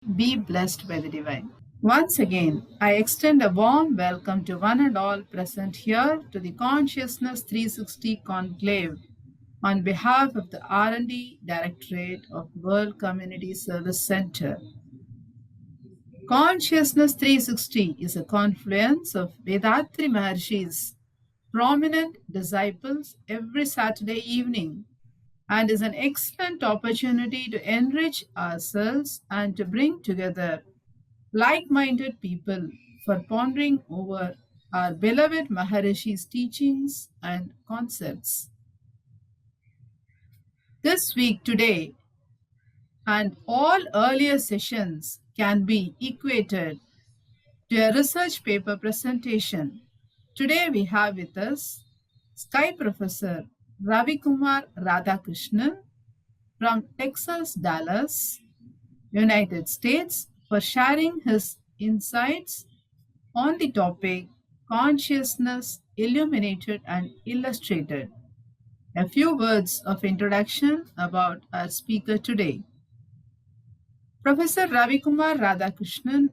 Be blessed by the divine. Once again, I extend a warm welcome to one and all present here to the Consciousness 360 Conclave on behalf of the R&D Directorate of World Community Service Center. Consciousness 360 is a confluence of Vethathiri Maharishi's prominent disciples every Saturday evening and is an excellent opportunity to enrich ourselves and to bring together like minded people for pondering over our beloved Maharishi's teachings and concepts. This week, today, and all earlier sessions can be equated to a research paper presentation. Today, we have with us Sky Professor Ravikumar Radhakrishnan from Texas, Dallas, United States, for sharing his insights on the topic Consciousness Illuminated and Illustrated. A few words of introduction about our speaker today. Professor Ravikumar Radhakrishnan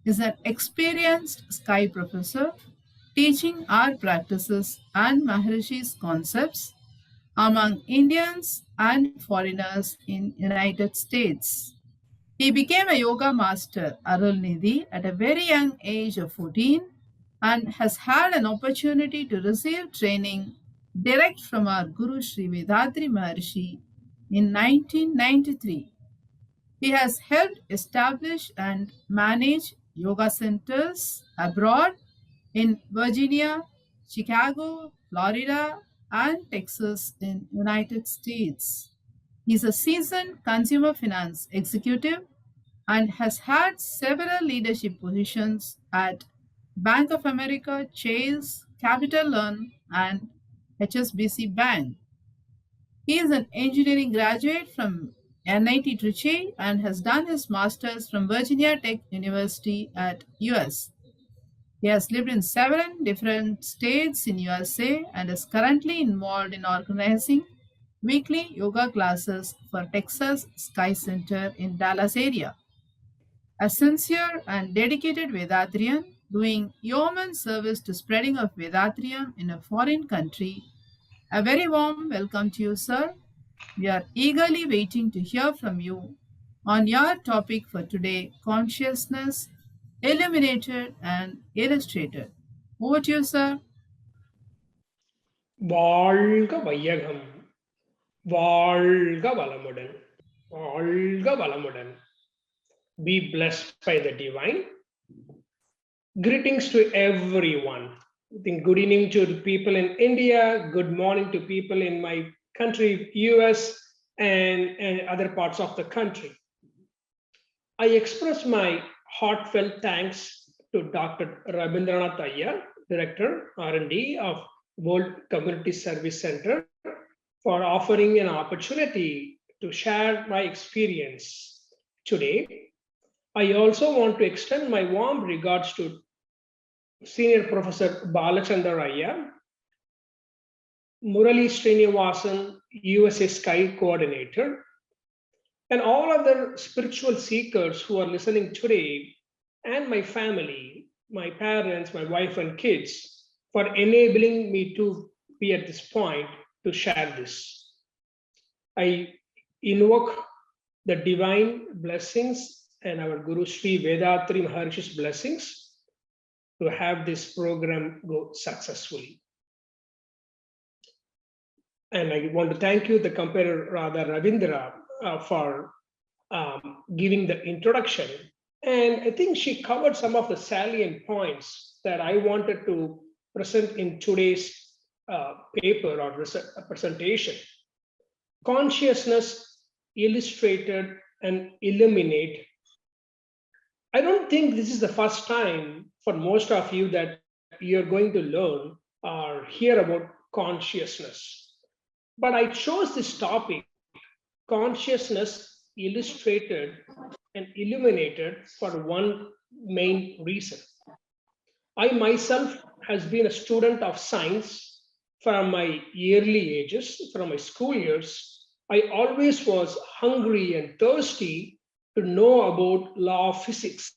is an experienced Sky professor teaching our practices and Maharishi's concepts among Indians and foreigners in United States. He became a yoga master, Arulnithi, at a very young age of 14 and has had an opportunity to receive training direct from our Guru Sri Vethathiri Maharishi in 1993. He has helped establish and manage yoga centers abroad in Virginia, Chicago, Florida, and Texas in United States. He is a seasoned consumer finance executive and has had several leadership positions at Bank of America, Chase, Capital One, and HSBC Bank. He is an engineering graduate from NIT Trichy and has done his master's from Virginia Tech University at US. He has lived in seven different states in USA and is currently involved in organizing weekly yoga classes for Texas Sky Center in Dallas area. A sincere and dedicated Vedatrian doing yeoman service to spreading of Vedatrian in a foreign country. A very warm welcome to you, sir. We are eagerly waiting to hear from you on your topic for today, consciousness, illuminated and illustrated. Over to you, sir. வாழ்க வையகம் வாழ்க வளமுடன் வாழ்க வளமுடன். Be blessed by the divine. Greetings to everyone. I think good evening to the people in India, good morning to people in my country, US, and other parts of the country. I express my heartfelt thanks to Dr. Rabindranath Iyer, Director R&D of World Community Service Center, for offering an opportunity to share my experience today. I also want to extend my warm regards to Senior Professor Balachandra Iyer, Murali Srinivasan, USA Sky Coordinator, and all other spiritual seekers who are listening today, and my family, my parents, my wife and kids, for enabling me to be at this point to share this. I invoke the divine blessings and our Guru Sri Vethathiri Maharishi's blessings to have this program go successfully. And I want to thank you, the comparer Radha Ravindra, for giving the introduction. And I think she covered some of the salient points that I wanted to present in today's paper or presentation. Consciousness illustrated and illuminate. I don't think this is the first time for most of you that you're going to learn or hear about consciousness. But I chose this topic, consciousness illustrated and illuminated, for one main reason. I myself has been a student of science from my early ages, from my school years. I always was hungry and thirsty to know about law of physics,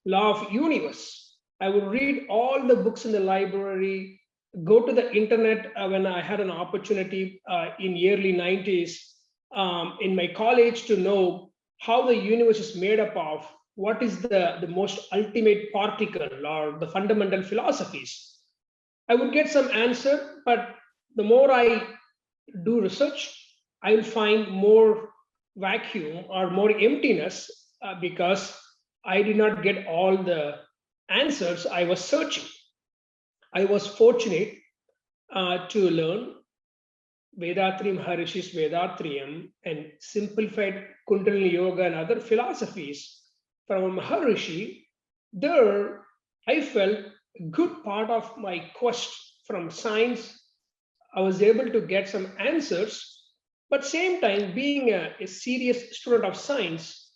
law of universe. I would read all the books in the library, go to the internet when I had an opportunity in early 90s in my college to know how the universe is made up of, what is the most ultimate particle or the fundamental philosophies. I would get some answer, but the more I do research, I will find more vacuum or more emptiness because I did not get all the answers I was searching. I was fortunate to learn Vethathiri Maharishi's Vethathriyam and simplified Kundalini Yoga and other philosophies from Maharishi. There, I felt a good part of my quest from science. I was able to get some answers, but same time, being a serious student of science,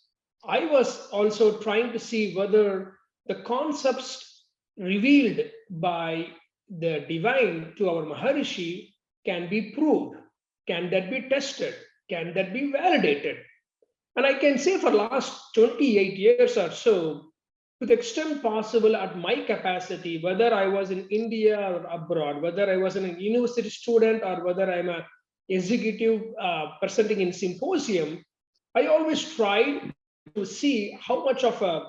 I was also trying to see whether the concepts revealed by the divine to our Maharishi can be proved. Can that be tested? Can that be validated? And I can say for last 28 years or so, to the extent possible at my capacity, whether I was in India or abroad, whether I was a university student or whether I'm a executive presenting in symposium, I always tried to see how much of a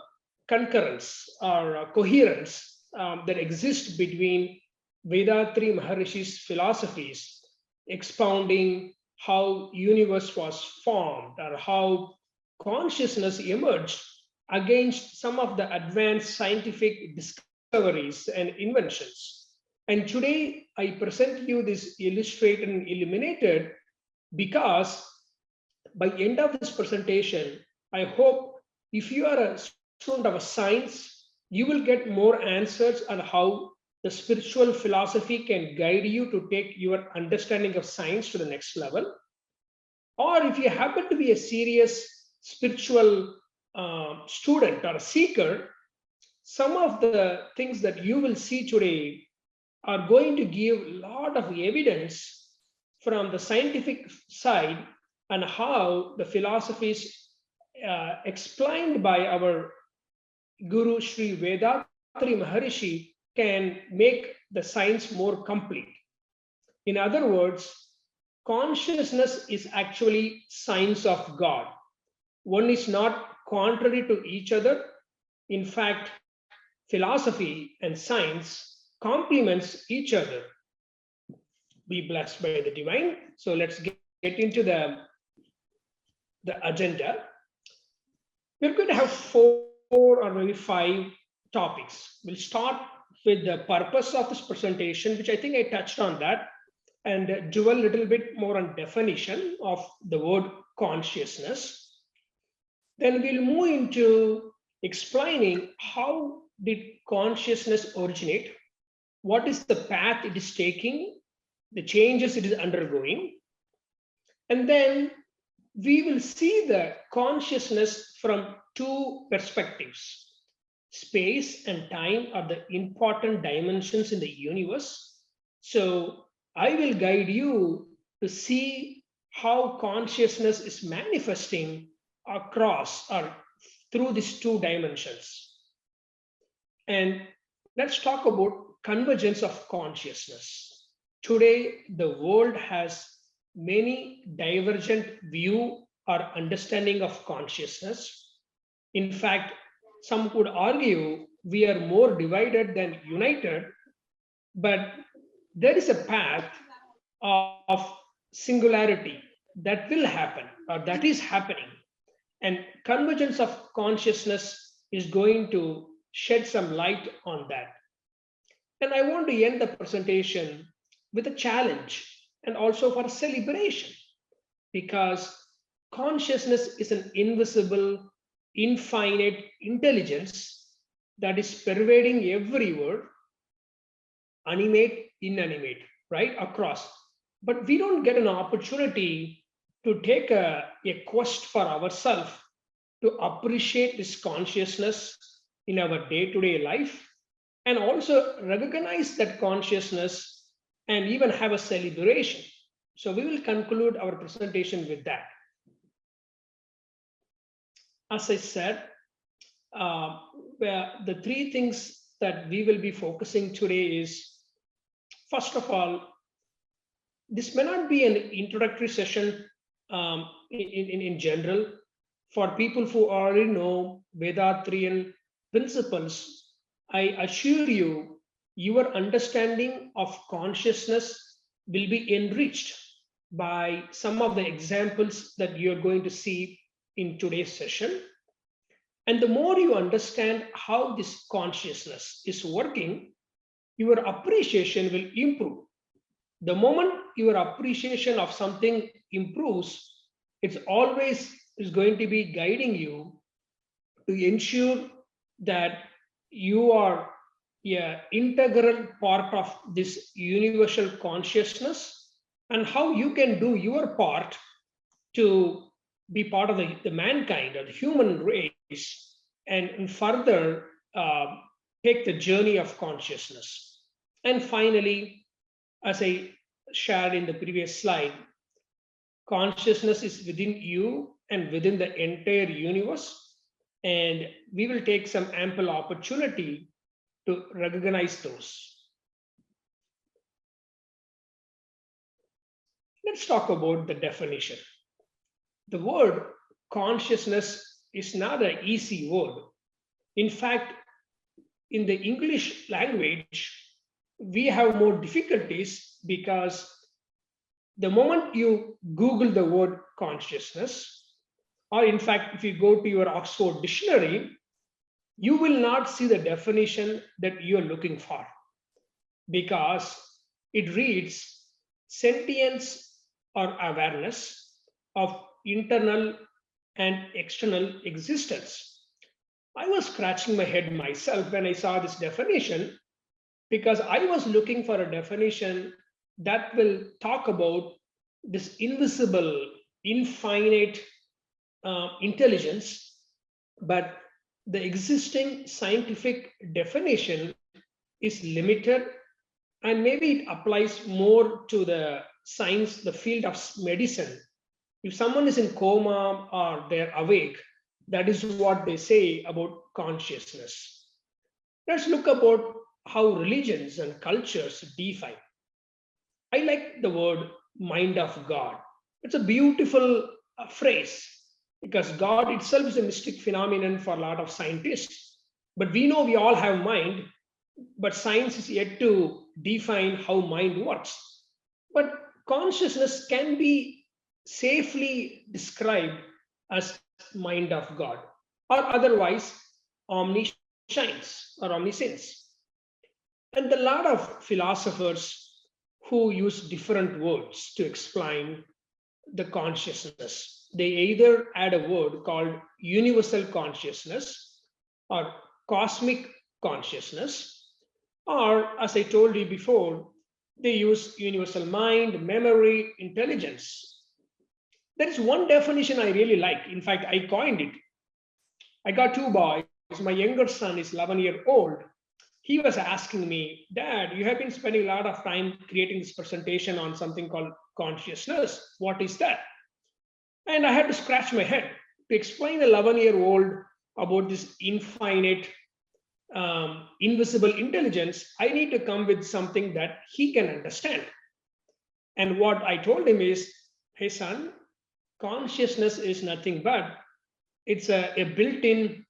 concurrence or a coherence that exists between Vethathiri Maharishi's philosophies, expounding how universe was formed or how consciousness emerged against some of the advanced scientific discoveries and inventions. And today I present you this illustrated and illuminated because by the end of this presentation, I hope if you are a student of a science, you will get more answers on how the spiritual philosophy can guide you to take your understanding of science to the next level. Or if you happen to be a serious spiritual student or a seeker, some of the things that you will see today are going to give a lot of evidence from the scientific side and how the philosophies explained by our Guru Sri Vethathiri Maharishi can make the science more complete. In other words, consciousness is actually science of God. One is not contrary to each other. In fact, philosophy and science complements each other. Be blessed by the divine. So let's get into the agenda. We're going to have 4 or maybe 5 topics. We'll start with the purpose of this presentation, which I think I touched on that, and do a little bit more on definition of the word consciousness. Then we'll move into explaining how did consciousness originate, what is the path it is taking, the changes it is undergoing, and then we will see the consciousness from 2 perspectives. Space and time are the important dimensions in the universe. So I will guide you to see how consciousness is manifesting across or through these 2 dimensions. And let's talk about convergence of consciousness. Today, the world has many divergent view or understanding of consciousness. In fact, some would argue we are more divided than united, but there is a path of singularity that will happen or that is happening. And convergence of consciousness is going to shed some light on that. And I want to end the presentation with a challenge and also for a celebration, because consciousness is an invisible, infinite intelligence that is pervading everywhere, animate, inanimate, right, across. But we don't get an opportunity to take a quest for ourselves to appreciate this consciousness in our day-to-day life and also recognize that consciousness and even have a celebration. So we will conclude our presentation with that. as I said, where the three things that we will be focusing today is, first of all, this may not be an introductory session in general. For people who already know Vethathirian principles, I assure you, your understanding of consciousness will be enriched by some of the examples that you're going to see in today's session. And the more you understand how this consciousness is working, your appreciation will improve. The moment your appreciation of something improves, it's always is going to be guiding you to ensure that you are an integral part of this universal consciousness, and how you can do your part to be part of the mankind or the human race, and further take the journey of consciousness. And finally, as I shared in the previous slide, consciousness is within you and within the entire universe, and we will take some ample opportunity to recognize those. Let's talk about the definition. The word consciousness is not an easy word. In fact, in the English language, we have more difficulties because the moment you Google the word consciousness, or in fact, if you go to your Oxford dictionary, you will not see the definition that you're looking for, because it reads sentience or awareness of internal and external existence. I was scratching my head myself when I saw this definition, because I was looking for a definition that will talk about this invisible, infinite intelligence. But the existing scientific definition is limited, and maybe it applies more to the science, the field of medicine. If someone is in coma or they're awake, that is what they say about consciousness. Let's look about how religions and cultures define. I like the word mind of God. It's a beautiful phrase, because God itself is a mystic phenomenon for a lot of scientists. But we know we all have mind, but science is yet to define how mind works. But consciousness can be safely described as mind of God, or otherwise omniscience or omniscience. And a lot of philosophers who use different words to explain the consciousness. They either add a word called universal consciousness or cosmic consciousness, or, as I told you before, they use universal mind, memory, intelligence. There is one definition I really like. In fact, I coined it. I got two boys. My younger son is 11-year old. He was asking me, Dad, you have been spending a lot of time creating this presentation on something called consciousness. What is that? And I had to scratch my head to explain an 11-year-old about this infinite, invisible intelligence. I need to come with something that he can understand. And what I told him is, hey, son, consciousness is nothing but it's a built-in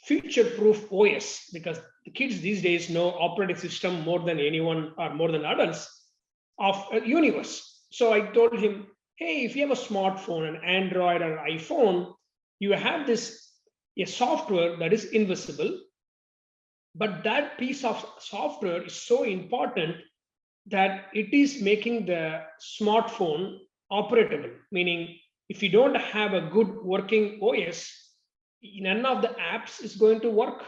future-proof OS, because the kids these days know operating system more than anyone or more than adults of a universe. So I told him, hey, if you have a smartphone, an Android or an iPhone, you have a software that is invisible, but that piece of software is so important that it is making the smartphone operatable, meaning if you don't have a good working OS, none of the apps is going to work.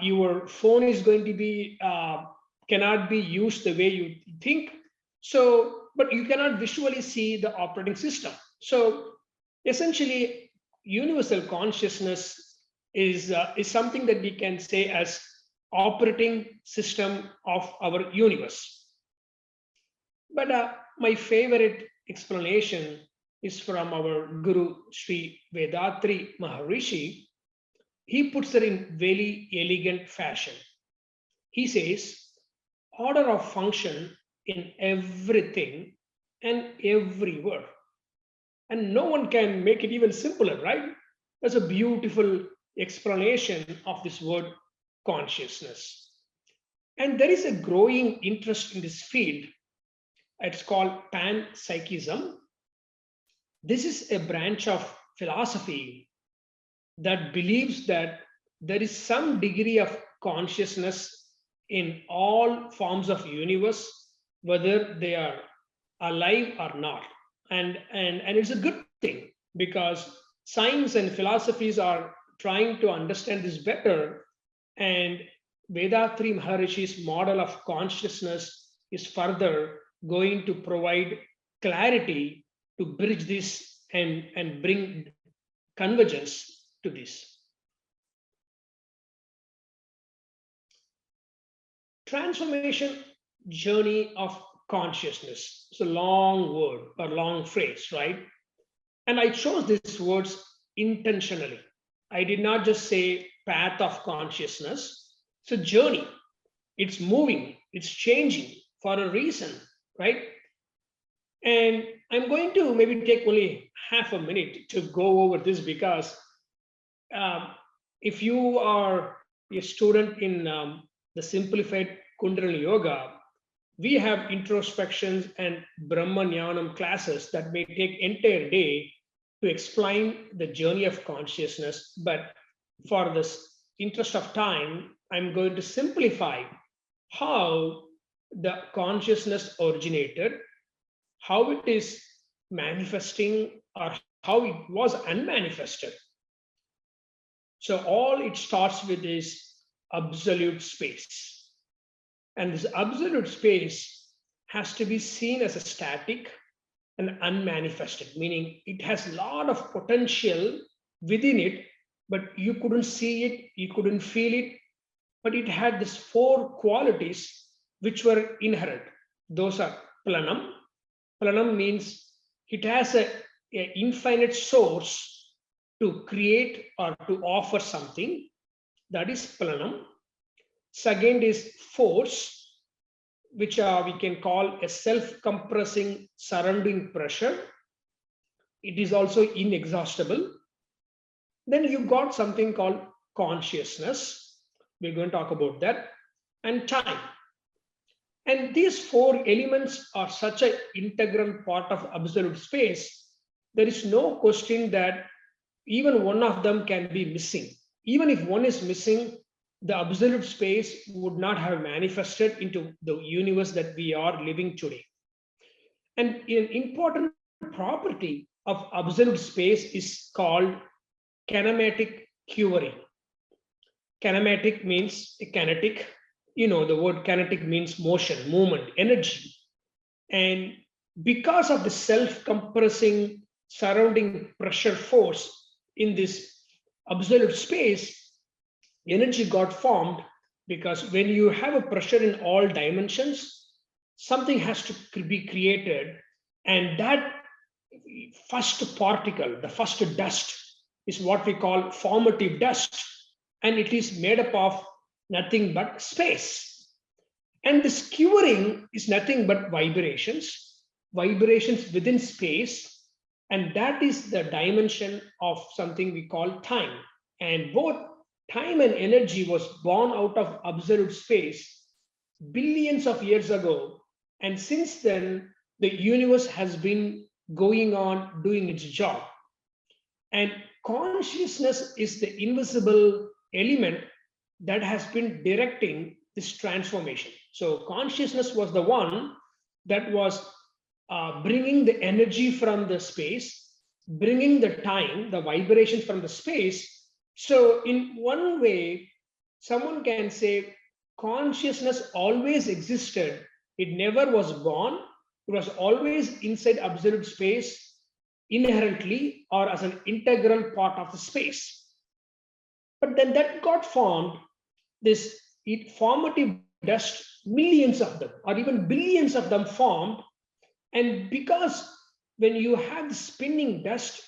Your phone is going to be cannot be used the way you think. So, but you cannot visually see the operating system. So, essentially, universal consciousness is something that we can say as operating system of our universe. But my favorite explanation is from our Guru Sri Vethathiri Maharishi. He puts it in very elegant fashion. He says, order of function in everything and everywhere. And no one can make it even simpler, right? That's a beautiful explanation of this word consciousness. And there is a growing interest in this field. It's called panpsychism. This is a branch of philosophy that believes that there is some degree of consciousness in all forms of universe, whether they are alive or not. And it's a good thing, because science and philosophies are trying to understand this better. And Vethathiri Maharishi's model of consciousness is further going to provide clarity to bridge this and bring convergence to this. Transformation journey of consciousness. It's a long word or long phrase, right? And I chose these words intentionally. I did not just say path of consciousness. It's a journey. It's moving, it's changing for a reason, right? And I'm going to maybe take only half a minute to go over this, because if you are a student in the simplified Kundalini Yoga, we have introspections and Brahma Jnanam classes that may take entire day to explain the journey of consciousness. But for this interest of time, I'm going to simplify how the consciousness originated, how it is manifesting, or how it was unmanifested. So all it starts with is absolute space. And this absolute space has to be seen as a static and unmanifested, meaning it has a lot of potential within it, but you couldn't see it, you couldn't feel it, but it had these four qualities which were inherent. Those are planam. Planam means it has an infinite source to create or to offer something. That is planam. Second is force, which we can call a self-compressing surrounding pressure. It is also inexhaustible. Then you got something called consciousness. We're going to talk about that. And time. And these four elements are such an integral part of absolute space. There is no question that even one of them can be missing. Even if one is missing, the absolute space would not have manifested into the universe that we are living today. And an important property of absolute space is called kinematic curing. Kinematic means kinetic. You know, the word kinetic means motion, movement, energy. And because of the self-compressing surrounding pressure force in this absolute space, energy got formed, because when you have a pressure in all dimensions, something has to be created. And that first particle, the first dust, is what we call formative dust. And it is made up of nothing but space. And this curing is nothing but vibrations within space. And that is the dimension of something we call time. And both time and energy was born out of absolute space billions of years ago. And since then, the universe has been going on doing its job. And consciousness is the invisible element that has been directing this transformation. So consciousness was the one that was bringing the energy from the space, bringing the time, the vibration from the space. So in one way, someone can say consciousness always existed. It never was born. It was always inside absolute space, inherently or as an integral part of the space. But then that got formed, this formative dust, millions of them or even billions of them formed. And because when you have the spinning dust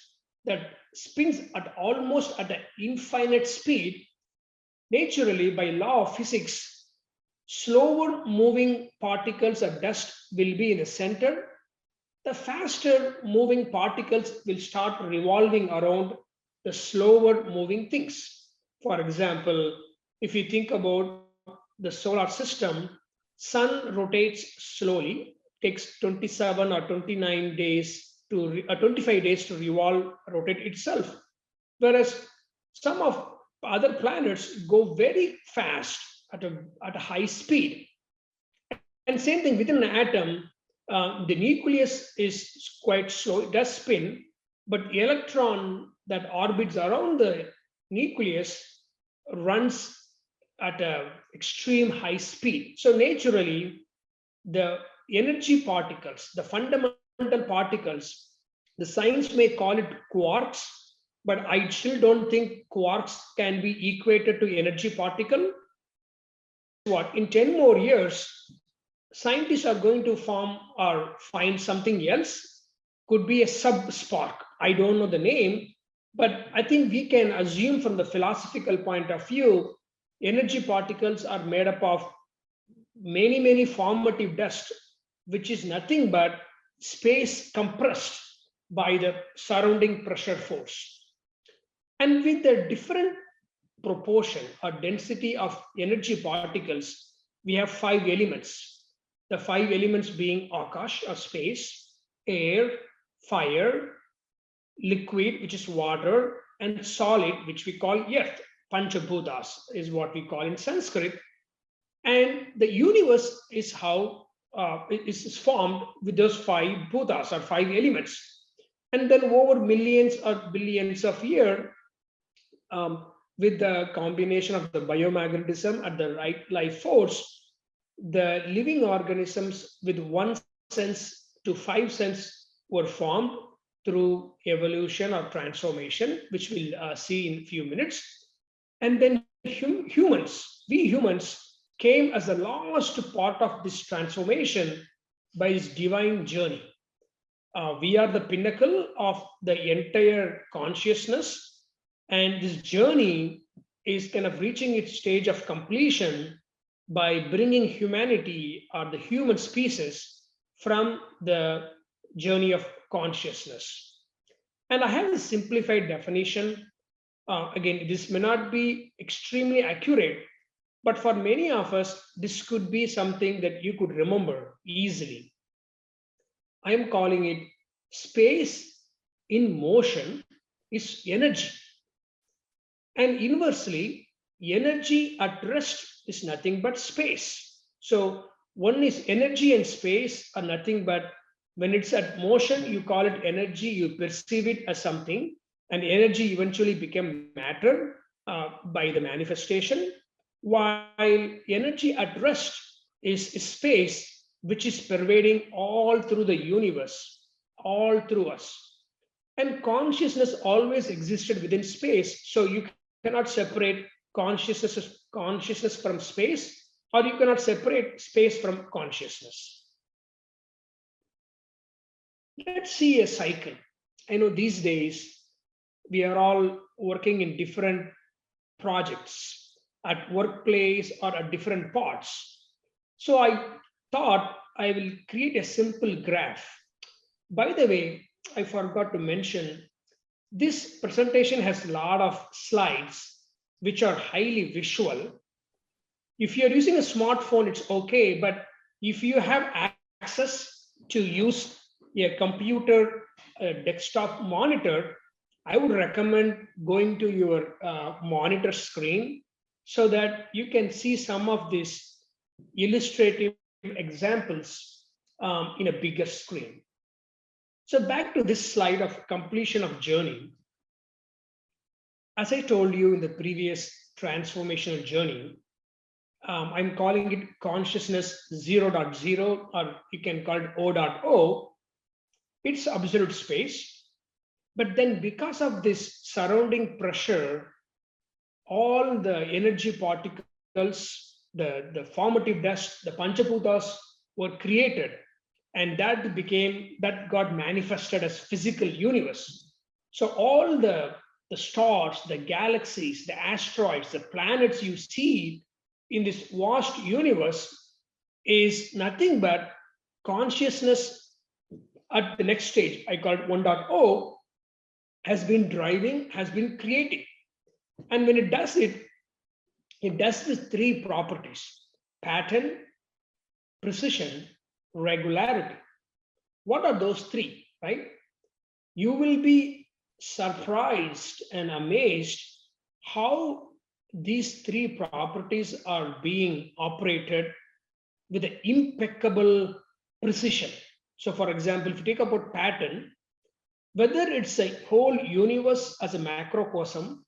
that spins at almost at an infinite speed, naturally by law of physics, slower moving particles of dust will be in the center. The faster moving particles will start revolving around the slower moving things. For example, if you think about the solar system, sun rotates slowly, takes 27 or 29 days to 25 days to revolve, rotate itself. Whereas some of other planets go very fast at a high speed. And same thing within an atom, the nucleus is quite slow, it does spin, but the electron that orbits around the nucleus runs at an extreme high speed. So naturally, the energy particles, the fundamental particles, the science may call it quarks, but I still don't think quarks can be equated to energy particle. Guess what? In 10 more years, scientists are going to form or find something else, could be a sub spark. I don't know the name, but I think we can assume from the philosophical point of view, energy particles are made up of many formative dust, which is nothing but space compressed by the surrounding pressure force. And with the different proportion or density of energy particles, we have five elements. The five elements being Akash or space, air, fire, liquid, which is water, and solid, which we call earth. Panchabhutas is what we call in Sanskrit. And the universe is how is formed with those five bhutas or five elements. And then over millions or billions of years, with the combination of the biomagnetism at the right life force, the living organisms with one sense to five sense were formed through evolution or transformation, which we'll see in a few minutes. And then we humans came as the last part of this transformation by this divine journey. We are the pinnacle of the entire consciousness, and this journey is kind of reaching its stage of completion by bringing humanity or the human species from the journey of consciousness. And I have a simplified definition. Again, this may not be extremely accurate, but for many of us, this could be something that you could remember easily. I am calling it space in motion is energy. And inversely, energy at rest is nothing but space. So one is energy and space are nothing but when it's at motion, you call it energy, you perceive it as something, and energy eventually became matter by the manifestation, while energy at rest is space, which is pervading all through the universe, all through us. And consciousness always existed within space, so you cannot separate consciousness from space, or you cannot separate space from consciousness. Let's see a cycle. I know these days we are all working in different projects at workplace or at different parts. So I thought I will create a simple graph. By the way, I forgot to mention, this presentation has a lot of slides which are highly visual. If you're using a smartphone, it's okay, but if you have access to use a computer, a desktop monitor, I would recommend going to your monitor screen so that you can see some of these illustrative examples in a bigger screen. So back to this slide of completion of journey. As I told you in the previous transformational journey, I'm calling it consciousness 0.0, or you can call it O.O. It's absolute space. But then because of this surrounding pressure, all the energy particles, the formative dust, the Panchabhutas were created. and that got manifested as physical universe. So all the stars, the galaxies, the asteroids, the planets you see in this vast universe is nothing but consciousness at the next stage, I call it 1.0, has been driving, has been creating. And when it does with three properties: pattern, precision, regularity. What are those three, right? You will be surprised and amazed how these three properties are being operated with an impeccable precision. So, for example, if you take about pattern, whether it's a whole universe as a macrocosm,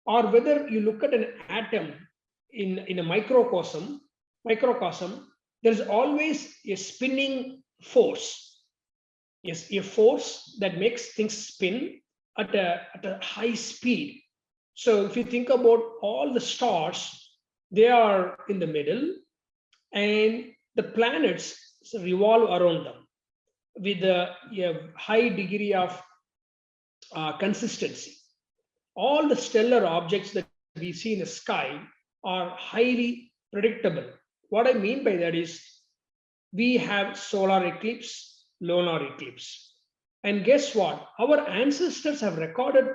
or whether you look at an atom in a microcosm, there's always a spinning force. Yes, a force that makes things spin at a high speed. So if you think about all the stars, they are in the middle, and the planets revolve around them with a high degree of consistency. All the stellar objects that we see in the sky are highly predictable. What I mean by that is we have solar eclipse, lunar eclipse. And guess what? Our ancestors have recorded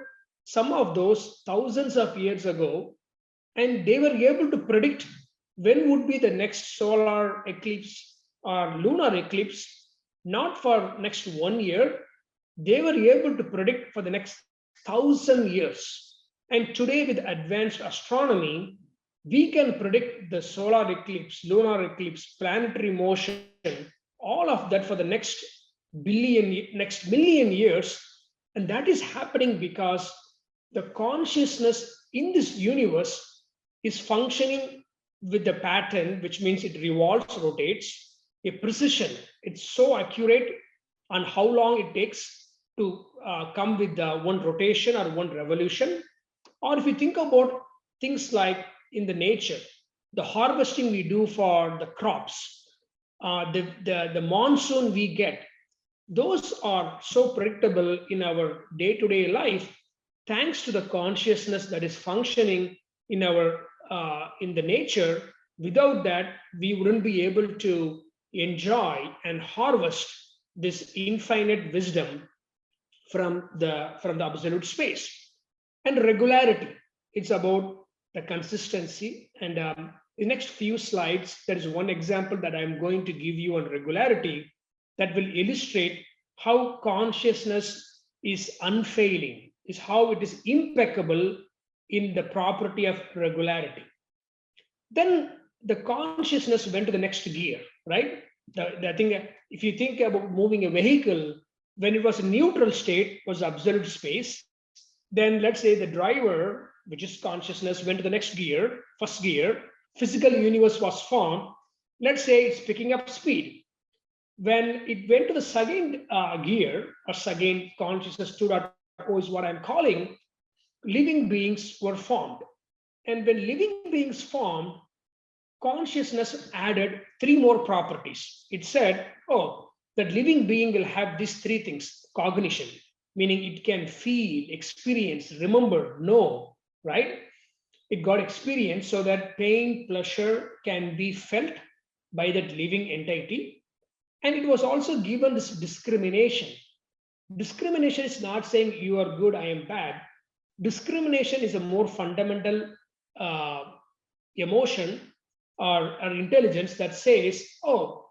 some of those thousands of years ago, and they were able to predict when would be the next solar eclipse or lunar eclipse, not for next 1 year. They were able to predict for the next 1,000 years. And today, with advanced astronomy, we can predict the solar eclipse, lunar eclipse, planetary motion, all of that for the next million years. And that is happening because the consciousness in this universe is functioning with the pattern, which means it revolves, rotates, a precision. It's so accurate on how long it takes to come with one rotation or one revolution. Or if you think about things like in the nature, the harvesting we do for the crops, the monsoon we get, those are so predictable in our day-to-day life, thanks to the consciousness that is functioning in the nature. Without that, we wouldn't be able to enjoy and harvest this infinite wisdom from the absolute space. And regularity, it's about the consistency. And the next few slides, there is one example that I'm going to give you on regularity that will illustrate how consciousness is unfailing, is how it is impeccable in the property of regularity. Then the consciousness went to the next gear, right? The thing, if you think about moving a vehicle, when it was a neutral state, was absolute space. Then let's say the driver, which is consciousness, went to the next gear, first gear, physical universe was formed. Let's say it's picking up speed. When it went to the second gear, or second consciousness 2.0 is what I'm calling, living beings were formed. And when living beings formed, consciousness added three more properties. It said, oh, that living being will have these three things: cognition, meaning it can feel, experience, remember, know, right? It got experience so that pain, pleasure can be felt by that living entity. And it was also given this discrimination. Discrimination is not saying you are good, I am bad. Discrimination is a more fundamental emotion or intelligence that says, oh,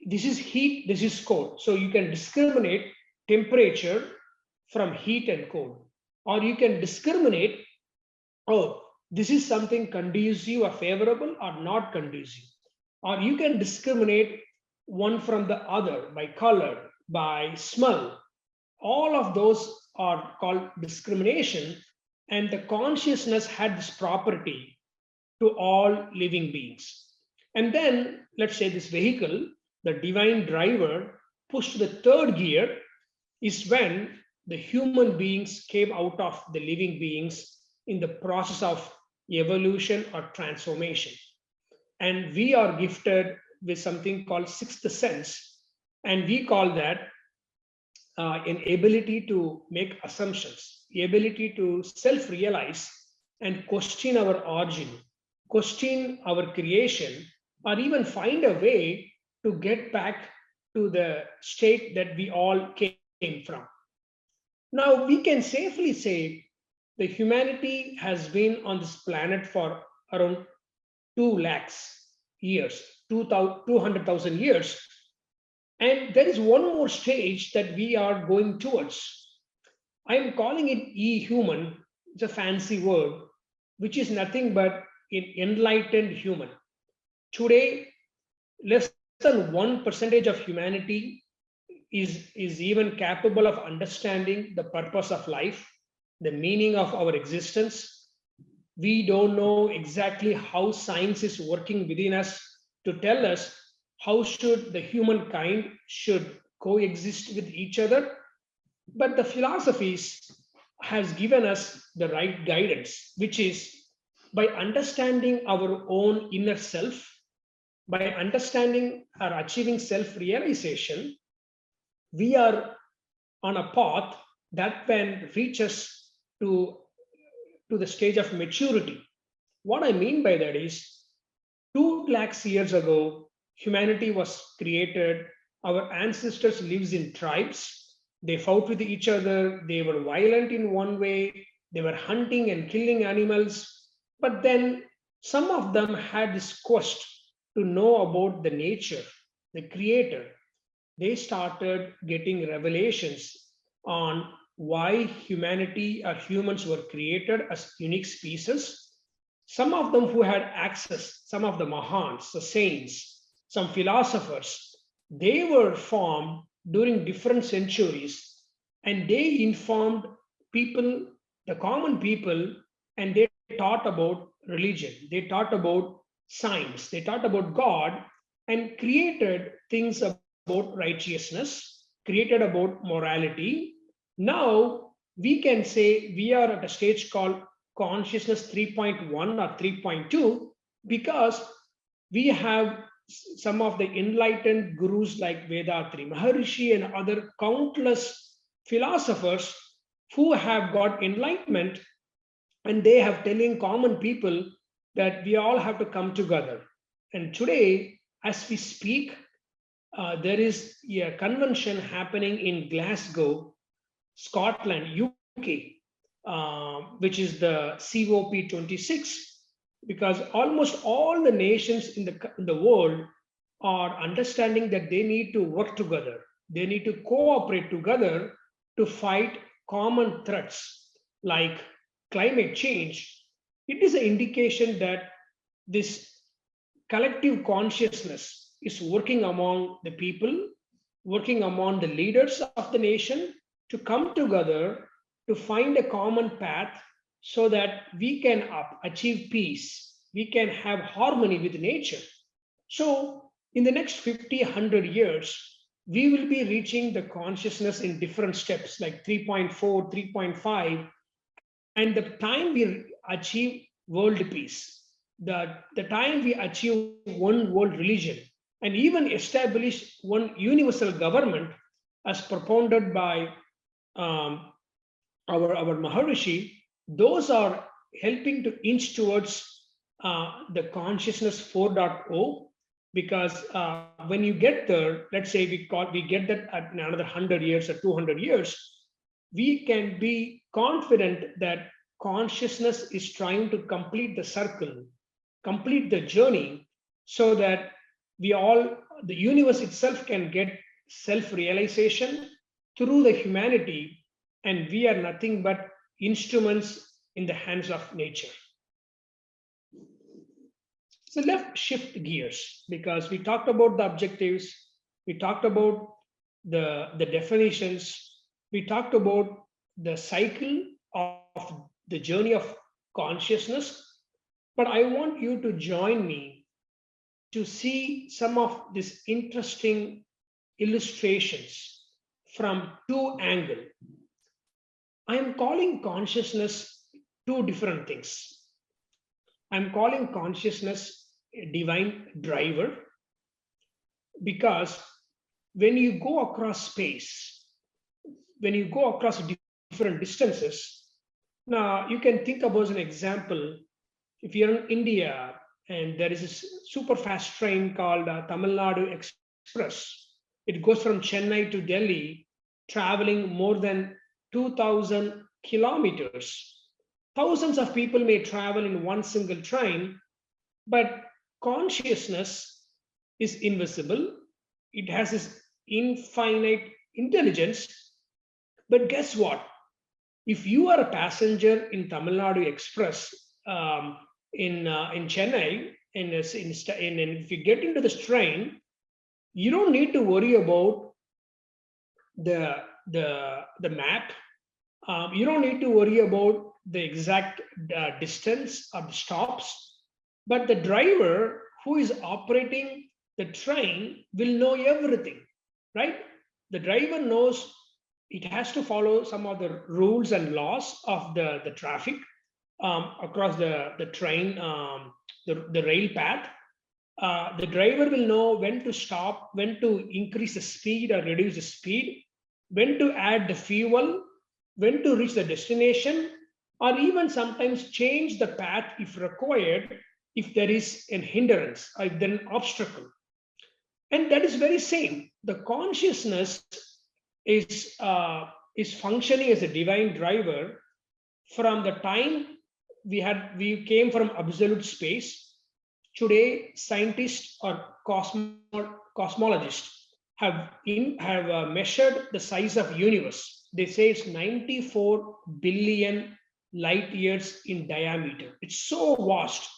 this is heat, this is cold. So you can discriminate temperature from heat and cold. Or you can discriminate, oh, this is something conducive or favorable or not conducive. Or you can discriminate one from the other by color, by smell. All of those are called discrimination. And the consciousness had this property to all living beings. And then, let's say this vehicle, the divine driver, pushed the third gear, is when the human beings came out of the living beings in the process of evolution or transformation. And we are gifted with something called sixth sense. And we call that an ability to make assumptions, the ability to self-realize and question our origin, question our creation, or even find a way to get back to the state that we all came from. Now, we can safely say the humanity has been on this planet for around 2 lakhs years, 200,000 years. And there is one more stage that we are going towards. I am calling it e-human. It's a fancy word, which is nothing but an enlightened human. Today, less than 1% of humanity is even capable of understanding the purpose of life, the meaning of our existence. We don't know exactly how science is working within us to tell us how should the humankind should coexist with each other. But the philosophies has given us the right guidance, which is by understanding our own inner self, by understanding or achieving self-realization, we are on a path that can reach us to the stage of maturity. What I mean by that is 2 lakhs years ago, humanity was created. Our ancestors lived in tribes. They fought with each other. They were violent in one way. They were hunting and killing animals. But then some of them had this quest to know about the nature, the creator. They started getting revelations on why humanity or humans were created as unique species. Some of them who had access, some of the Mahans, the saints, some philosophers, they were formed during different centuries and they informed people, the common people, and they taught about religion, they taught about science, they taught about God, and created things about righteousness, created about morality. Now we can say we are at a stage called consciousness 3.1 or 3.2 because we have some of the enlightened gurus like Vethathiri, Maharishi, and other countless philosophers who have got enlightenment, and they have telling common people that we all have to come together. And today, as we speak, there is a convention happening in Glasgow, Scotland, UK, which is the COP26, because almost all the nations in the world are understanding that they need to work together. They need to cooperate together to fight common threats like climate change. It is an indication that this collective consciousness is working among the people, working among the leaders of the nation to come together to find a common path so that we can achieve peace, we can have harmony with nature. So in the next 50, 100 years, we will be reaching the consciousness in different steps like 3.4, 3.5, and the time we achieve world peace, the time we achieve one world religion, and even establish one universal government as propounded by um, our Maharishi, those are helping to inch towards the consciousness 4.0, because when you get there, let's say we get that at another 100 years or 200 years, we can be confident that consciousness is trying to complete the circle, complete the journey, so that the universe itself can get self-realization through the humanity, and we are nothing but instruments in the hands of nature. So let's shift gears, because we talked about the objectives, we talked about the definitions, we talked about the cycle of the journey of consciousness. But I want you to join me to see some of these interesting illustrations from two angles. I am calling consciousness two different things. I'm calling consciousness a divine driver, because when you go across space, when you go across different distances, now you can think about an example. If you're in India and there is a super fast train called Tamil Nadu Express, it goes from Chennai to Delhi, traveling more than 2,000 kilometers. Thousands of people may travel in one single train, but consciousness is invisible. It has this infinite intelligence. But guess what? If you are a passenger in Tamil Nadu Express in Chennai, if you get into this train, you don't need to worry about the map. You don't need to worry about the exact distance of the stops, but the driver who is operating the train will know everything, right? The driver knows it has to follow some of the rules and laws of the traffic across the train, the rail path. The driver will know when to stop, when to increase the speed or reduce the speed, when to add the fuel, when to reach the destination, or even sometimes change the path if required, if there is an hindrance or if there is an obstacle. And that is very same. The consciousness is functioning as a divine driver from the time we came from absolute space. Today, scientists or cosmologists have measured the size of universe. They say it's 94 billion light years in diameter. It's so vast.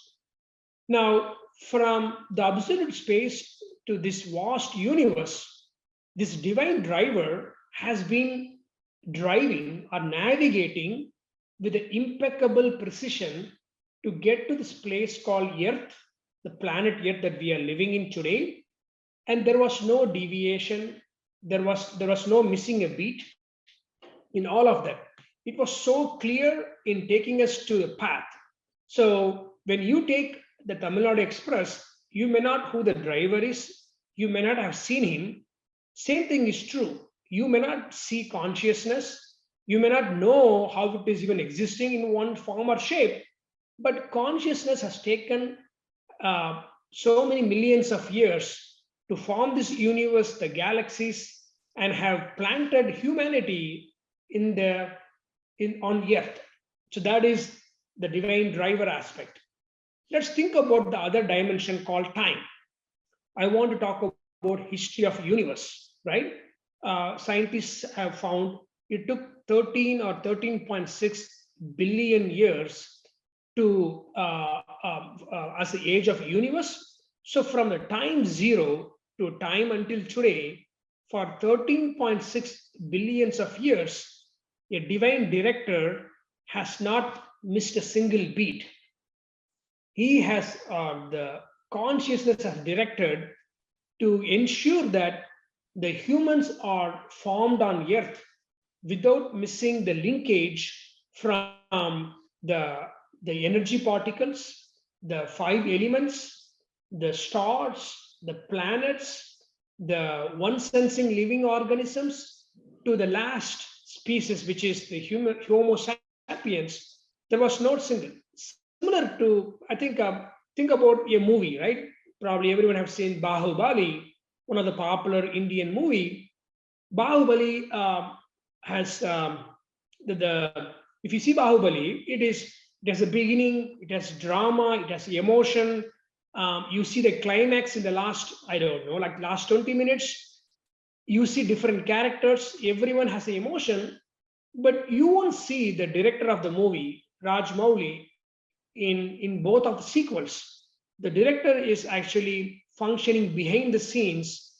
Now, from the absolute space to this vast universe, this divine driver has been driving or navigating with an impeccable precision to get to this place called Earth, the planet Earth that we are living in today. And there was no deviation, there was no missing a beat in all of that. It was so clear in taking us to the path. So when you take the Tamil Nadu Express, you may not who the driver is, you may not have seen him. Same thing is true. You may not see consciousness, you may not know how it is even existing in one form or shape, but consciousness has taken so many millions of years to form this universe, the galaxies, and have planted humanity on Earth. So that is the divine driver aspect. Let's think about the other dimension called time. I want to talk about history of universe, right? Scientists have found it took 13 or 13.6 billion years to as the age of universe. So from the time zero to time until today, for 13.6 billions of years, a divine director has not missed a single beat. He has the consciousness has directed to ensure that the humans are formed on Earth without missing the linkage from the energy particles, the 5 elements, the stars, the planets, the one sensing living organisms, to the last species, which is the Homo sapiens. There was no single. Similar to, I think about a movie, right? Probably everyone have seen Bahubali, one of the popular Indian movie. Bahubali has if you see Bahubali, it has a beginning, it has drama, it has emotion. You see the climax in the last, I don't know, like last 20 minutes. You see different characters, everyone has an emotion, but you won't see the director of the movie, Rajmouli, in both of the sequels. The director is actually functioning behind the scenes,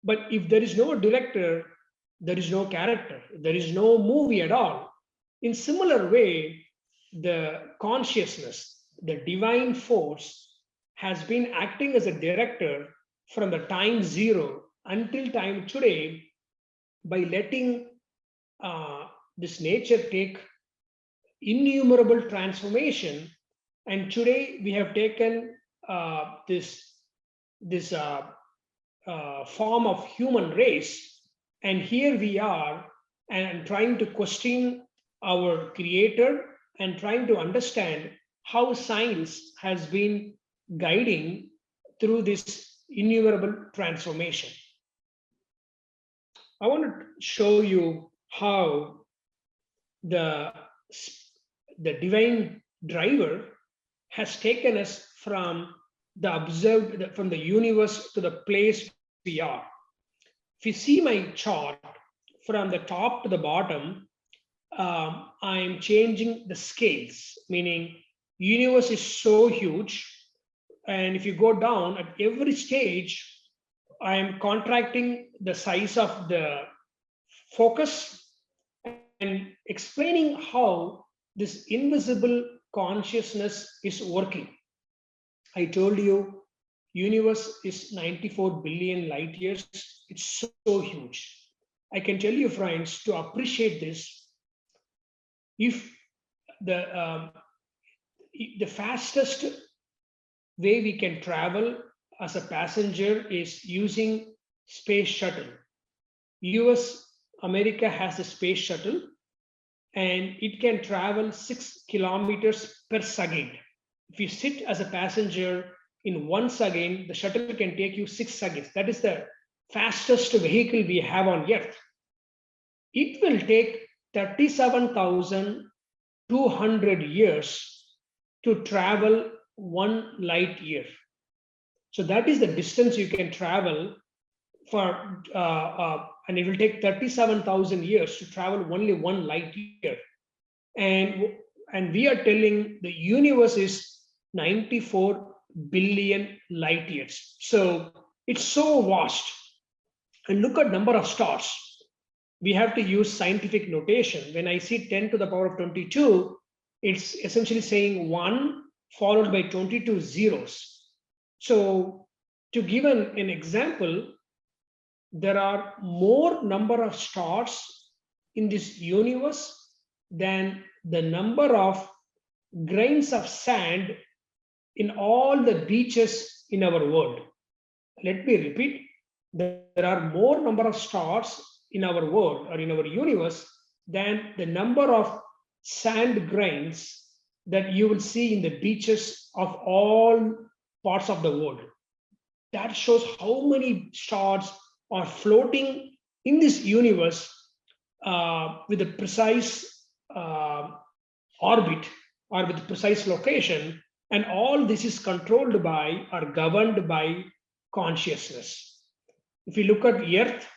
but if there is no director, there is no character, there is no movie at all. In similar way, the consciousness, the divine force, has been acting as a director from the time zero until time today by letting this nature take innumerable transformation. And today we have taken this form of human race. And here we are and trying to question our creator and trying to understand how science has been guiding through this innumerable transformation. I want to show you how the divine driver has taken us from the observed, from the universe to the place we are. If you see my chart from the top to the bottom, I am changing the scales, meaning universe is so huge. And if you go down at every stage, I am contracting the size of the focus and explaining how this invisible consciousness is working. I told you, universe is 94 billion light years. It's so huge. I can tell you, friends, to appreciate this, if the fastest way we can travel as a passenger is using space shuttle. US, America has a space shuttle, and it can travel 6 kilometers per second. If you sit as a passenger in 1 second, the shuttle can take you 6 seconds. That is the fastest vehicle we have on Earth. It will take 37,200 years to travel 1 light year. So that is the distance you can travel for, and it will take 37,000 years to travel only 1 light year. And we are telling the universe is 94 billion light years. So it's so vast. And look at number of stars. We have to use scientific notation. When I see 10 to the power of 22, it's essentially saying 1 followed by 22 zeros. So to give an example, there are more number of stars in this universe than the number of grains of sand in all the beaches in our world. Let me repeat, there are more number of stars in our world or in our universe than the number of sand grains that you will see in the beaches of all parts of the world. That shows how many stars are floating in this universe with a precise orbit or with precise location, and all this is controlled by or governed by consciousness. If you look at Earth,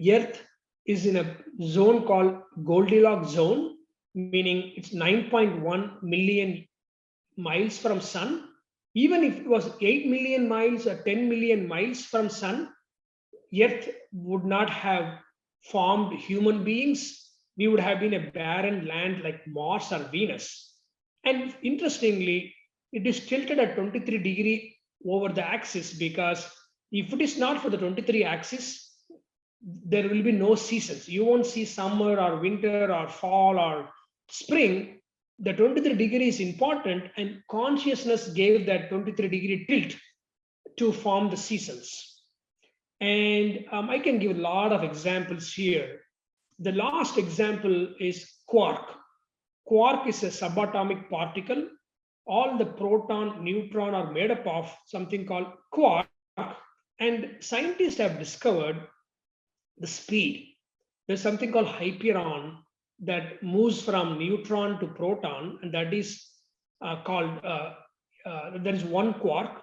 Earth is in a zone called Goldilocks zone, meaning it's 9.1 million miles from sun. Even if it was 8 million miles or 10 million miles from sun, Earth would not have formed human beings. We would have been a barren land like Mars or Venus. And interestingly, it is tilted at 23 degrees over the axis, because if it is not for the 23 axis, there will be no seasons. You won't see summer or winter or fall or spring. The 23 degree is important, and consciousness gave that 23 degree tilt to form the seasons. And I can give a lot of examples here. The last example is quark. Quark is a subatomic particle. All the proton, neutron are made up of something called quark. And scientists have discovered the speed. There's something called hyperon that moves from neutron to proton, and that is there is one quark.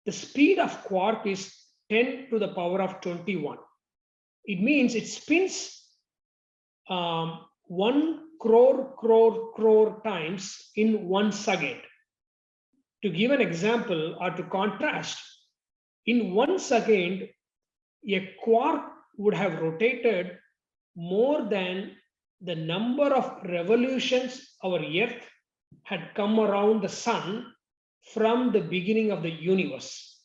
The speed of quark is 10 to the power of 21. It means it spins 1 crore times in 1 second. To give an example or to contrast, in 1 second, a quark would have rotated more than the number of revolutions our Earth had come around the sun from the beginning of the universe.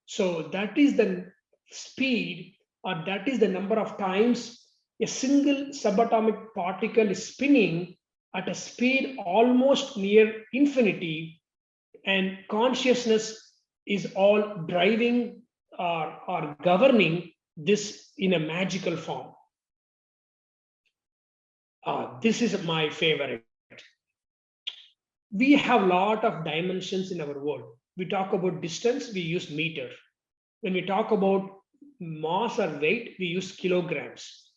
So that is the speed, or that is the number of times a single subatomic particle is spinning at a speed almost near infinity, and consciousness is all driving are governing this in a magical form. This is my favorite. We have a lot of dimensions in our world. We talk about distance, we use meter. When we talk about mass or weight, we use kilograms.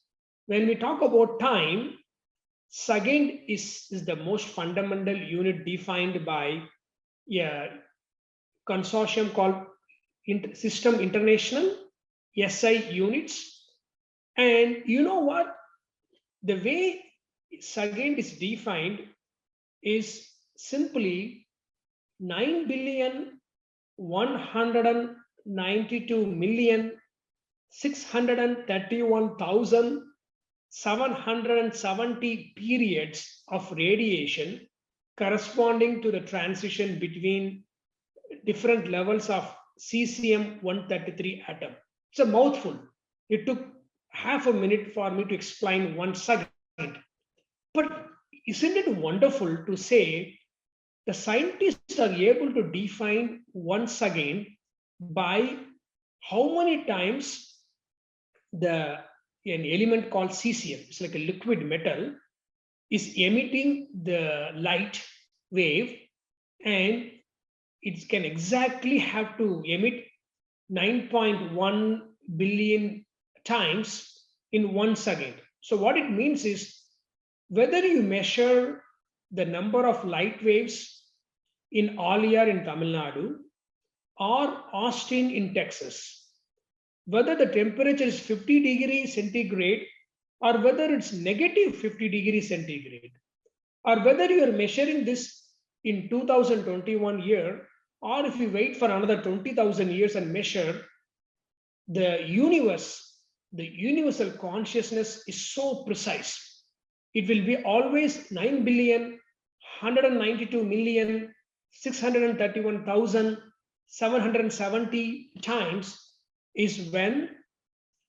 When we talk about time, second is the most fundamental unit defined by a consortium called System International, SI units. And you know what? The way second is defined is simply 9,192,631,770 periods of radiation corresponding to the transition between different levels of cesium-133 atom. It's a mouthful. It took half a minute for me to explain 1 second. But isn't it wonderful to say the scientists are able to define once again by how many times an element called cesium, it's like a liquid metal, is emitting the light wave, and it can exactly have to emit 9.1 billion times in 1 second. So what it means is, whether you measure the number of light waves in Alia in Tamil Nadu or Austin in Texas, whether the temperature is 50 degrees centigrade or whether it's negative 50 degrees centigrade, or whether you are measuring this in 2021 year, or if you wait for another 20,000 years and measure, the universe, the universal consciousness is so precise. It will be always 9,192,631,770 times is when,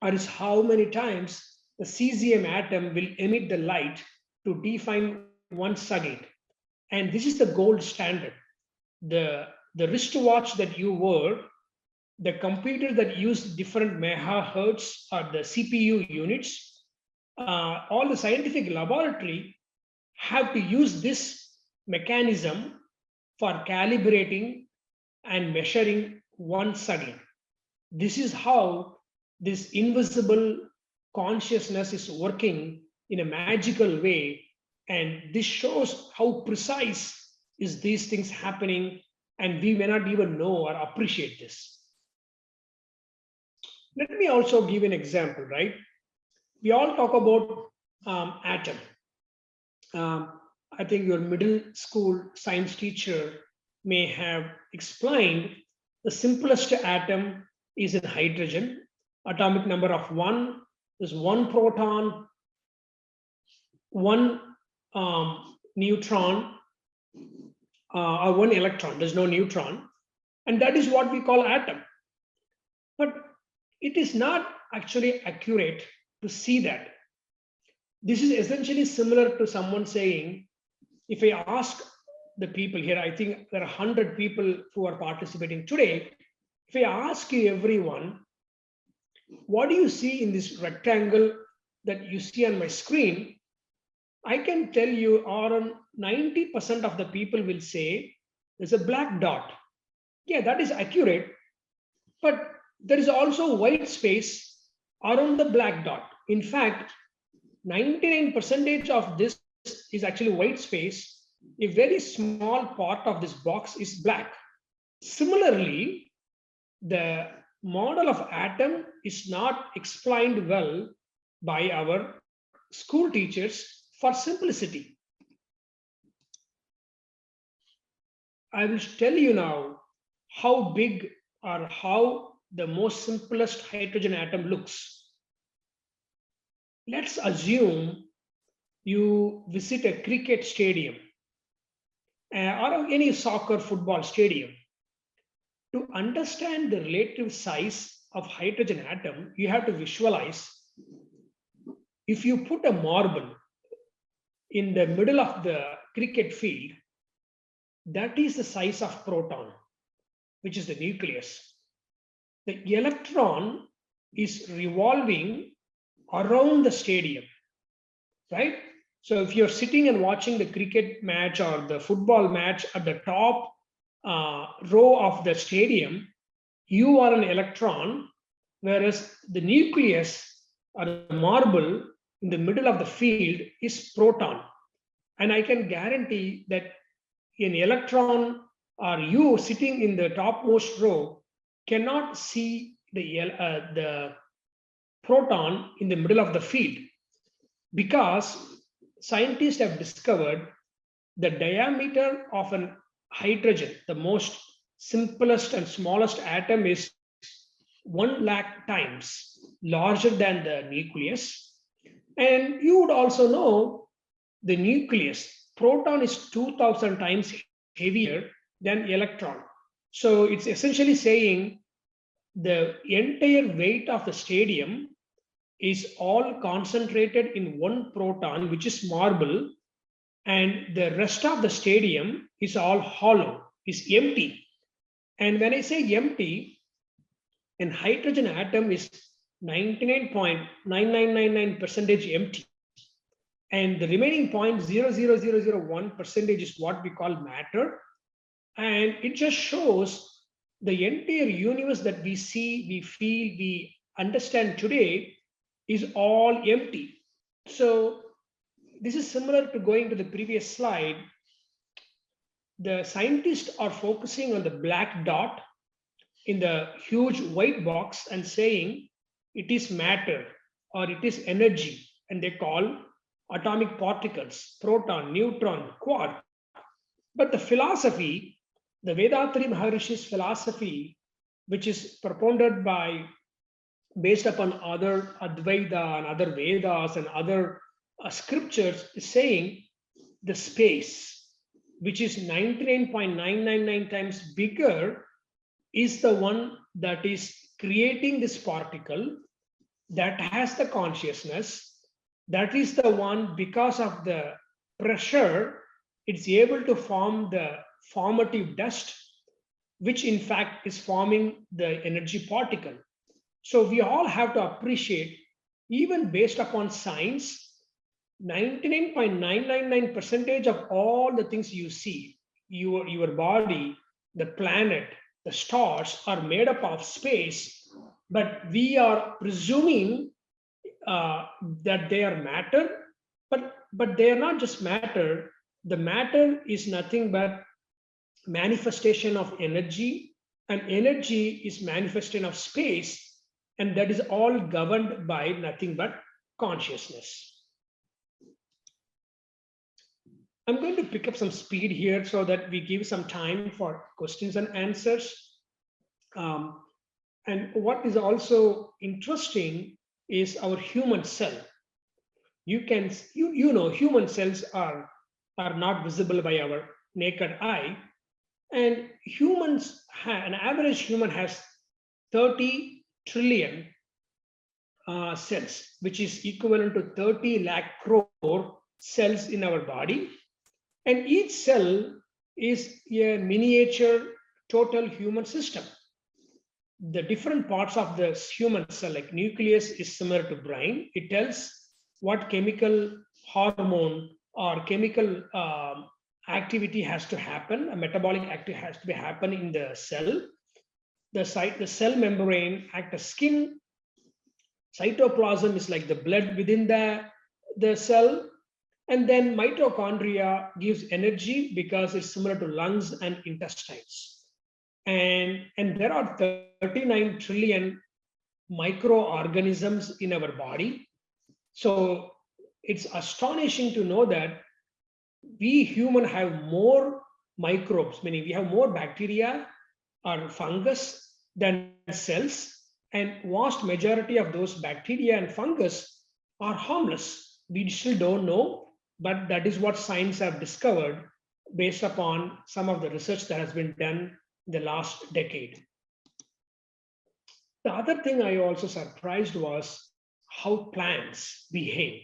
or is how many times the cesium atom will emit the light to define 1 second. And this is the gold standard. The wristwatch that you wear, the computer that use different megahertz or the CPU units, all the scientific laboratory have to use this mechanism for calibrating and measuring 1 second. This is how this invisible consciousness is working in a magical way. And this shows how precise is these things happening, and we may not even know or appreciate this. Let me also give an example, right? We all talk about atom. I think your middle school science teacher may have explained the simplest atom is in hydrogen, atomic number of 1, there's 1 proton, 1 neutron, or 1 electron, there's no neutron, and that is what we call atom. But it is not actually accurate to see that. This is essentially similar to someone saying, if I ask the people here, I think there are 100 people who are participating today. If I ask you everyone, what do you see in this rectangle that you see on my screen? I can tell you around 90% of the people will say there's a black dot. Yeah, that is accurate. But there is also white space around the black dot. In fact, 99% of this is actually white space. A very small part of this box is black. Similarly, the model of atom is not explained well by our school teachers for simplicity. I will tell you now how big or how the most simplest hydrogen atom looks. Let's assume you visit a cricket stadium or any soccer football stadium. To understand the relative size of hydrogen atom, you have to visualize, if you put a marble in the middle of the cricket field, that is the size of proton, which is the nucleus. the electron is revolving around the stadium, right? So if you're sitting and watching the cricket match or the football match at the top row of the stadium, you are an electron, whereas the nucleus or the marble in the middle of the field is proton. And I can guarantee that an electron or you sitting in the topmost row cannot see the proton in the middle of the field, because scientists have discovered the diameter of an hydrogen, the most simplest and smallest atom, is 1 lakh times larger than the nucleus. And you would also know the nucleus, proton is 2000 times heavier than electron. So it's essentially saying the entire weight of the stadium is all concentrated in one proton, which is marble, and the rest of the stadium is all hollow, is empty. And when I say empty, an hydrogen atom is 99.9999% empty. And the remaining 0.00001% is what we call matter. And it just shows the entire universe that we see, we feel, we understand today is all empty. So this is similar to going to the previous slide. The scientists are focusing on the black dot in the huge white box and saying it is matter or it is energy, and they call atomic particles, proton, neutron, quark. But the philosophy, the Vethathiri Maharishi's philosophy, which is propounded by, based upon other Advaita and other Vedas and other scriptures, is saying the space, which is 99.999 times bigger, is the one that is creating this particle that has the consciousness. That is the one, because of the pressure, it's able to form the formative dust, which in fact is forming the energy particle. So we all have to appreciate, even based upon science, 99.999% of all the things you see, your body, the planet, the stars, are made up of space, but we are presuming that they are matter, but they are not just matter. The matter is nothing but manifestation of energy, and energy is manifestation of space, and that is all governed by nothing but consciousness. I'm going to pick up some speed here so that we give some time for questions and answers. And what is also interesting is our human cell. You know, human cells are not visible by our naked eye. And humans, an average human has 30 trillion cells, which is equivalent to 30 lakh crore cells in our body. And each cell is a miniature total human system. The different parts of the human cell, like nucleus, is similar to brain. It tells what chemical hormone or chemical activity has to happen, a metabolic activity has to be happen in the cell. The cell membrane act as skin. Cytoplasm is like the blood within the cell. And then mitochondria gives energy because it's similar to lungs and intestines. And there are 39 trillion microorganisms in our body. So it's astonishing to know that we human have more microbes, meaning we have more bacteria or fungus than cells, and vast majority of those bacteria and fungus are harmless. We still don't know, but that is what science have discovered based upon some of the research that has been done in the last decade. The other thing I also surprised was how plants behave.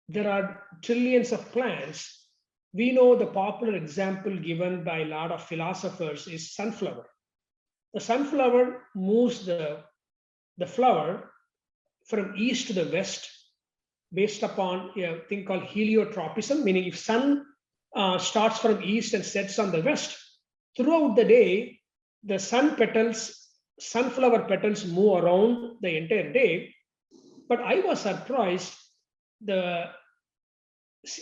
There are trillions of plants. We know the popular example given by a lot of philosophers is sunflower. The sunflower moves the flower from east to the west based upon a thing called heliotropism, meaning if sun starts from east and sets on the west, throughout the day, the sunflower petals move around the entire day. But I was surprised the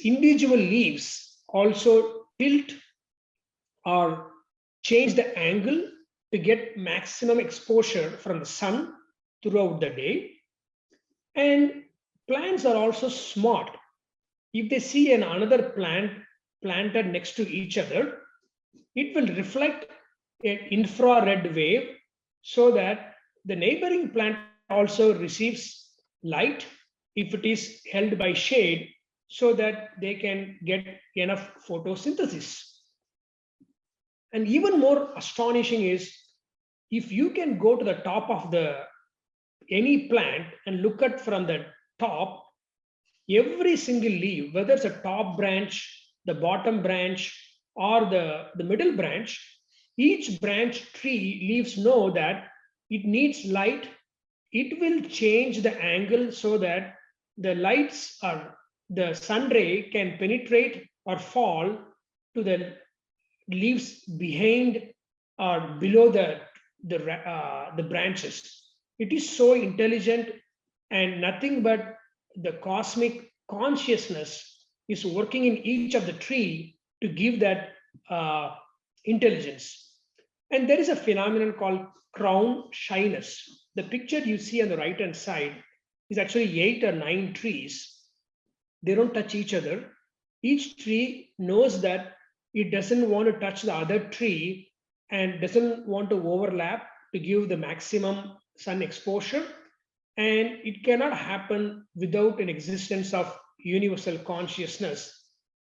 individual leaves also tilt or change the angle to get maximum exposure from the sun throughout the day. And plants are also smart. If they see another plant planted next to each other, it will reflect an infrared wave so that the neighboring plant also receives light if it is held by shade so that they can get enough photosynthesis. And even more astonishing is if you can go to the top of any plant and look at from the top, every single leaf, whether it's a top branch, the bottom branch, or the middle branch, each branch tree leaves know that it needs light. It will change the angle so that the lights or the sun ray can penetrate or fall to the leaves behind or below the branches. It is so intelligent, and nothing but the cosmic consciousness is working in each of the tree to give that intelligence. And there is a phenomenon called crown shyness. The picture you see on the right hand side is actually 8 or 9 trees. They don't touch each other. Each tree knows that it doesn't want to touch the other tree and doesn't want to overlap to give the maximum sun exposure. And it cannot happen without an existence of universal consciousness.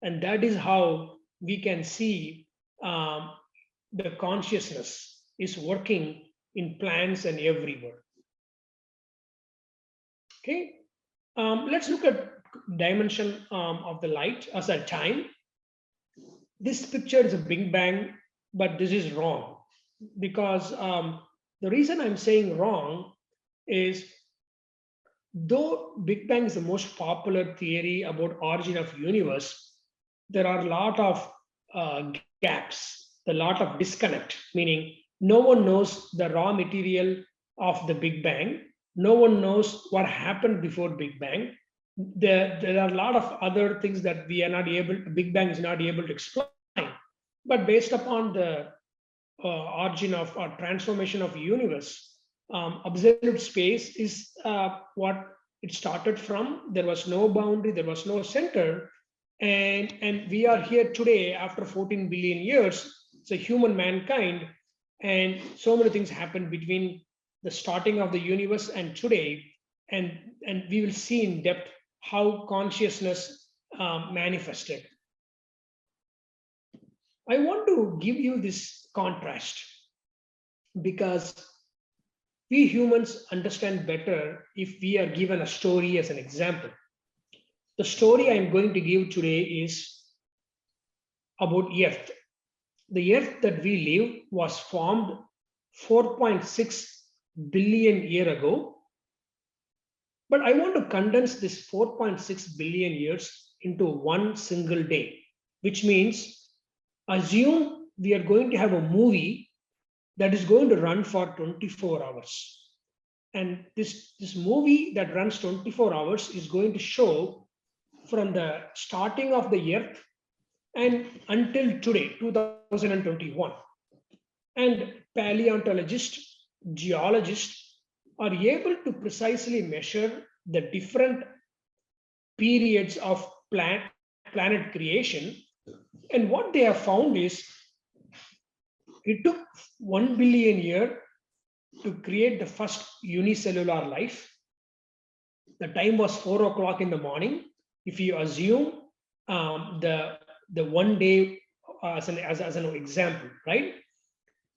And that is how we can see the consciousness is working in plants and everywhere. Okay, let's look at dimension of the light as a time. This picture is a Big Bang, but this is wrong because the reason I'm saying wrong is though Big Bang is the most popular theory about origin of universe, there are a lot of gaps, a lot of disconnect, meaning no one knows the raw material of the Big Bang. No one knows what happened before Big Bang. There are a lot of other things that we are not able, Big Bang is not able to explain. But based upon the origin of or transformation of universe, absolute space is what it started from. There was no boundary, there was no center, and we are here today after 14 billion years. It's a human mankind, and so many things happened between the starting of the universe and today, and we will see in depth how consciousness manifested. I want to give you this contrast because we humans understand better if we are given a story as an example. The story I'm going to give today is about Earth. The Earth that we live was formed 4.6 billion years ago. But I want to condense this 4.6 billion years into one single day, which means assume we are going to have a movie that is going to run for 24 hours. And this movie that runs 24 hours is going to show from the starting of the Earth and until today, 2021. And paleontologists, geologists are able to precisely measure the different periods of planet creation. And what they have found is it took 1 billion years to create the first unicellular life. The time was 4 o'clock in the morning. If you assume the 1 day as an example, right?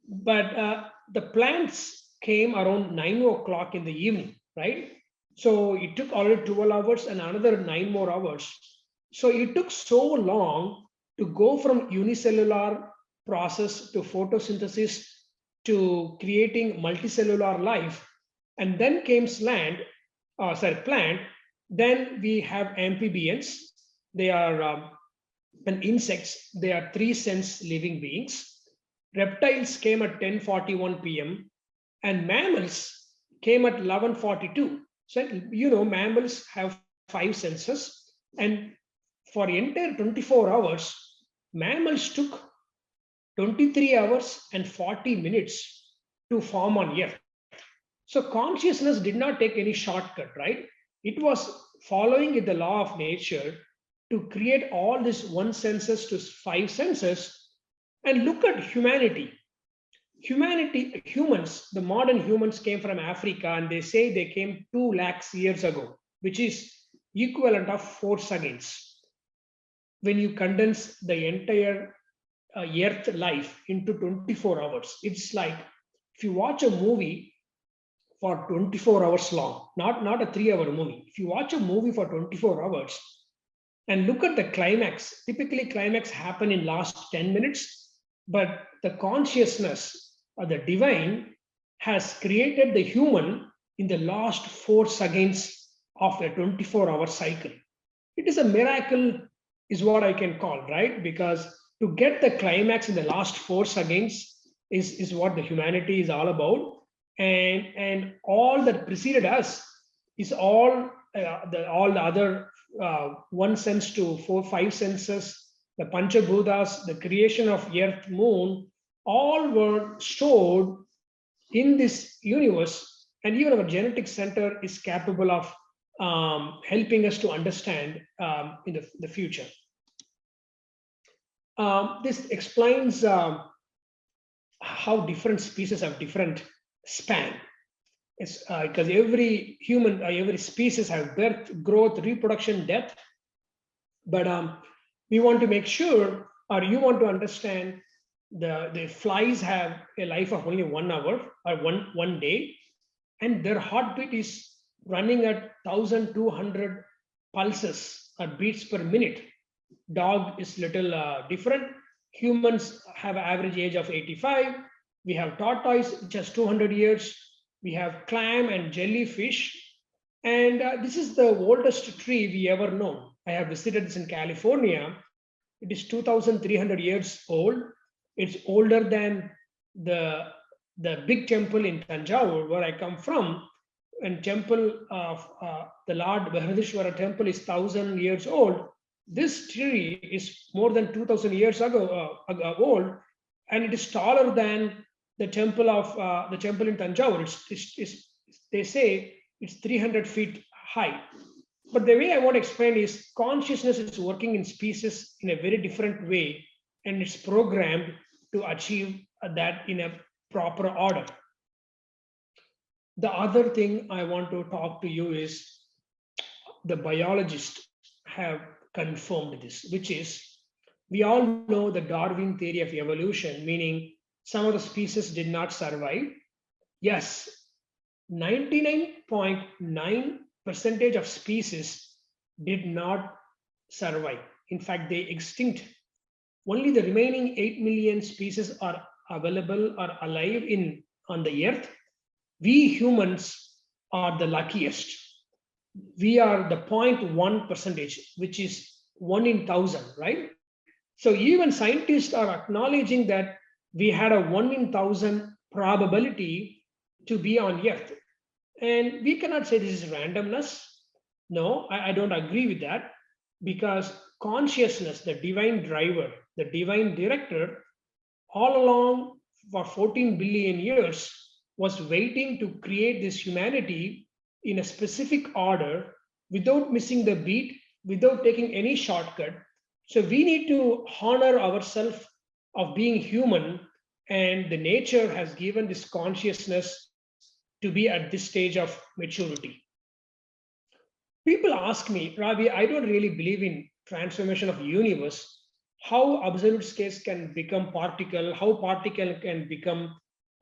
But the plants came around 9 o'clock in the evening, right? So it took already 12 hours and another 9 more hours. So it took so long to go from unicellular process to photosynthesis to creating multicellular life. And then came plant. Then we have amphibians. They are and insects. They are three sense living beings. Reptiles came at 10:41 p.m. and mammals came at 11:42. So mammals have five senses, and for the entire 24 hours, mammals took 23 hours and 40 minutes to form on Earth. So consciousness did not take any shortcut, right? It was following the law of nature to create all these one senses to five senses. And look at humanity. Humans, the modern humans came from Africa, and they say they came 2 lakhs years ago, which is equivalent of 4 seconds. When you condense the entire Earth life into 24 hours, it's like if you watch a movie for 24 hours long, not a 3-hour movie. If you watch a movie for 24 hours and look at the climax, typically climax happen in last 10 minutes, but the consciousness or the divine has created the human in the last 4 seconds of a 24-hour cycle. It is a miracle, is what I can call, right? Because to get the climax in the last 4 seconds is what the humanity is all about. And all that preceded us is all the other 1 sense to 4-5 senses, the Panchabhutas, the creation of Earth, Moon, all were stored in this universe. And even our genetic center is capable of helping us to understand in the future. This explains how different species have different span. It's because every human, every species have birth, growth, reproduction, death. But we want to make sure, or you want to understand, the flies have a life of only 1 hour or one day, and their heartbeat is running at 1,200 pulses or beats per minute. Dog is little different. Humans have an average age of 85. We have tortoise, just 200 years. We have clam and jellyfish. And this is the oldest tree we ever known. I have visited this in California. It is 2,300 years old. It's older than the big temple in Tanjore, where I come from. And temple of the Lord Vethathiri temple is 1,000 years old. This tree is more than 2,000 years ago old, and it is taller than the temple in Tanjore. They say it's 300 feet high. But the way I want to explain is consciousness is working in species in a very different way, and it's programmed to achieve that in a proper order. The other thing I want to talk to you is the biologists have confirmed this, which is, we all know the Darwin theory of evolution, meaning some of the species did not survive. Yes, 99.9% of species did not survive. In fact, they extinct. Only the remaining 8 million species are available or alive on the earth. We humans are the luckiest. We are the 0.1%, which is 1 in 1,000, right? So even scientists are acknowledging that we had a 1 in 1,000 probability to be on Earth. And we cannot say this is randomness. No, I don't agree with that, because consciousness, the divine driver, the divine director, all along for 14 billion years was waiting to create this humanity in a specific order without missing the beat, without taking any shortcut. So we need to honor ourselves of being human, and the nature has given this consciousness to be at this stage of maturity. People ask me, Ravi, I don't really believe in transformation of universe. How absolute space can become particle, how particle can become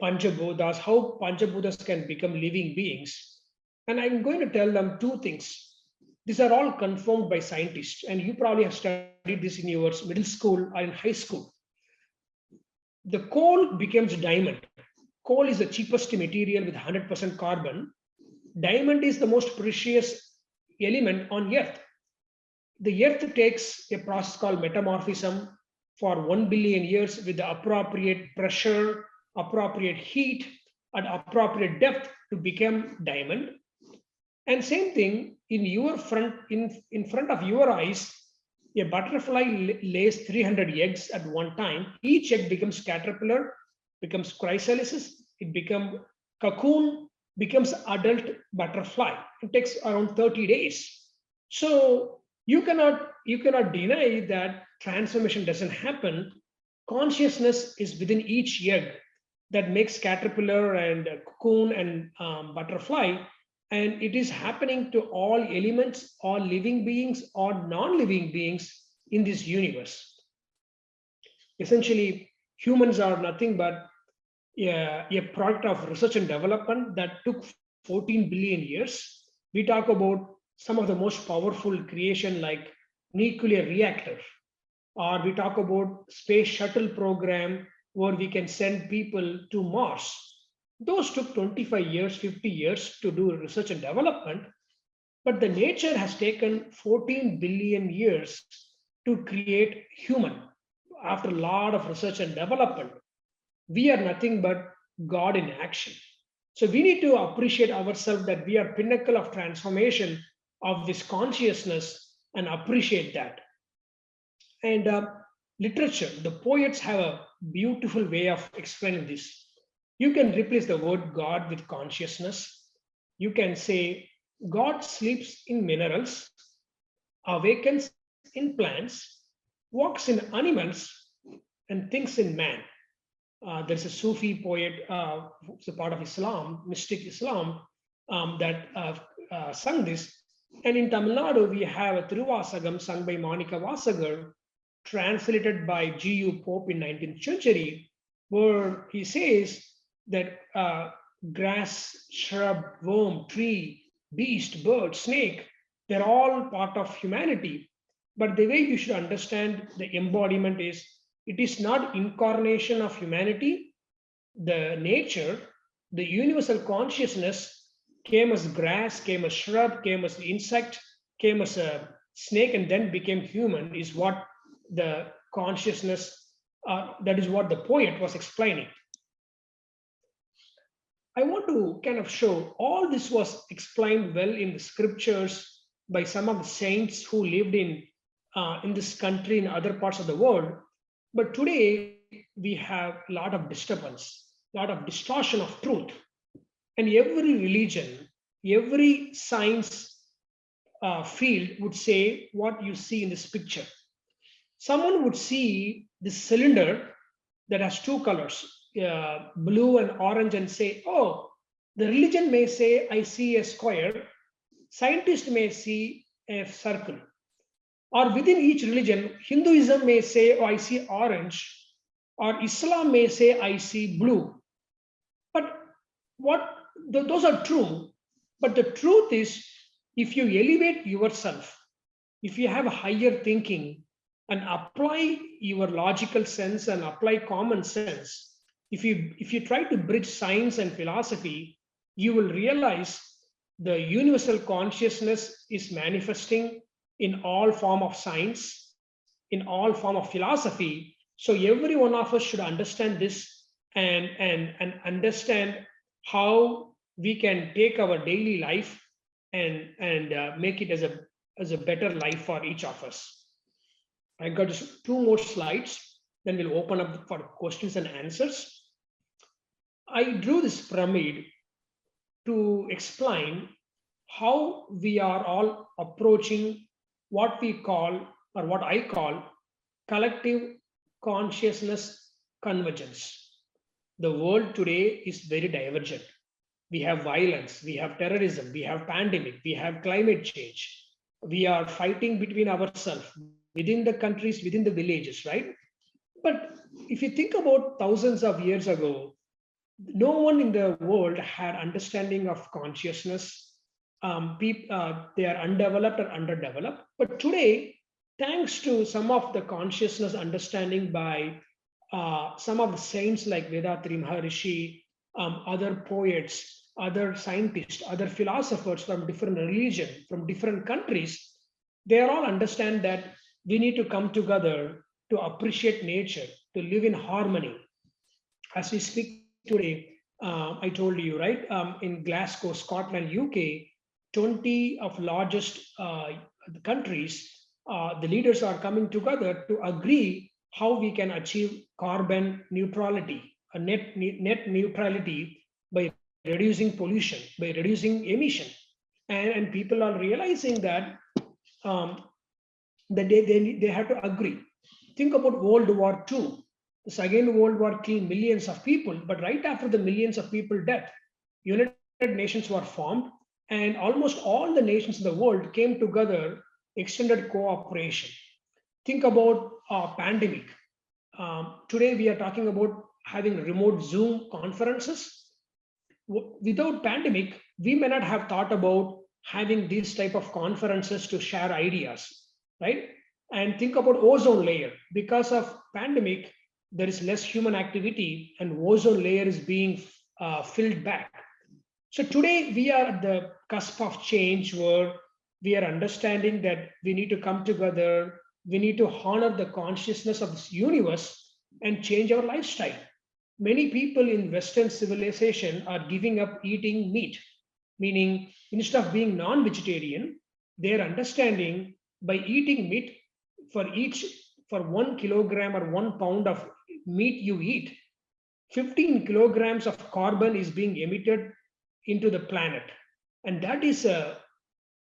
Panchabhutas, how Panchabhutas can become living beings. And I'm going to tell them two things. These are all confirmed by scientists, and you probably have studied this in your middle school or in high school. The coal becomes diamond. coal is the cheapest material with 100% carbon. Diamond is the most precious element on earth. The earth takes a process called metamorphism for 1 billion years with the appropriate pressure, appropriate heat, and appropriate depth to become diamond. And same thing in your front, in front of your eyes, a butterfly lays 300 eggs at one time. Each egg becomes caterpillar, becomes chrysalis, it becomes cocoon, becomes adult butterfly. It takes around 30 days. So you cannot deny that transformation doesn't happen. Consciousness is within each egg that makes caterpillar and cocoon and butterfly, and it is happening to all elements, all living beings or non-living beings in this universe. Essentially, humans are nothing but a product of research and development that took 14 billion years. We talk about some of the most powerful creation like nuclear reactor, or we talk about space shuttle program where we can send people to Mars. Those took 25 years, 50 years to do research and development, but the nature has taken 14 billion years to create human after a lot of research and development. We are nothing but God in action. So we need to appreciate ourselves that we are pinnacle of transformation of this consciousness and appreciate that. And literature, the poets have a beautiful way of explaining this. You can replace the word God with consciousness. You can say God sleeps in minerals, awakens in plants, walks in animals, and thinks in man. There's a Sufi poet, who's a part of Islam, mystic Islam, that sung this. And in Tamil Nadu, we have a Thiruvasagam sung by Manika Vasagar, translated by G.U. Pope in 19th century, where he says that grass, shrub, worm, tree, beast, bird, snake, they're all part of humanity. But the way you should understand the embodiment is, it is not incarnation of humanity. The nature, the universal consciousness came as grass, came as shrub, came as insect, came as a snake, and then became human, is what the consciousness, that is what the poet was explaining. I want to kind of show all this was explained well in the scriptures by some of the saints who lived in this country, in other parts of the world. But today we have a lot of disturbance, a lot of distortion of truth. And every religion, every science field would say what you see in this picture. Someone would see this cylinder that has two colors, blue and orange, and say, oh, the religion may say, I see a square. Scientists may see a circle. Or within each religion, Hinduism may say, oh, I see orange. Or Islam may say, I see blue. But those are true. But the truth is, if you elevate yourself, if you have a higher thinking and apply your logical sense and apply common sense, if you try to bridge science and philosophy, you will realize the universal consciousness is manifesting in all form of science, in all form of philosophy. So every one of us should understand this and understand how we can take our daily life and make it as a better life for each of us. I got just two more slides, then we'll open up for questions and answers. I drew this pyramid to explain how we are all approaching what we call, or what I call, collective consciousness convergence. The world today is very divergent. We have violence, we have terrorism, we have pandemic, we have climate change. We are fighting between ourselves, within the countries, within the villages, right? But if you think about thousands of years ago, no one in the world had understanding of consciousness. They are undeveloped or underdeveloped. But today, thanks to some of the consciousness understanding by some of the saints like Vethathiri, Maharishi, other poets, other scientists, other philosophers from different religion, from different countries, they are all understand that we need to come together to appreciate nature, to live in harmony. As we speak today, I told you, right? In Glasgow, Scotland, UK, 20 of largest countries, the leaders are coming together to agree how we can achieve carbon neutrality, a net neutrality by reducing pollution, by reducing emission. And people are realizing that um, they have to agree. Think about World War II. The Second World War killed millions of people, but right after the millions of people death, United Nations were formed, and almost all the nations in the world came together, extended cooperation. Think about pandemic. Today we are talking about having remote Zoom conferences. Without pandemic, we may not have thought about having these type of conferences to share ideas, right? And think about ozone layer. Because of pandemic, there is less human activity, and ozone layer is being filled back. So today we are at the cusp of change where we are understanding that we need to come together, we need to honor the consciousness of this universe and change our lifestyle. Many people in Western civilization are giving up eating meat, meaning instead of being non-vegetarian, they are understanding by eating meat for each for 1 kilogram or 1 pound of meat you eat, 15 kilograms of carbon is being emitted into the planet. And that is the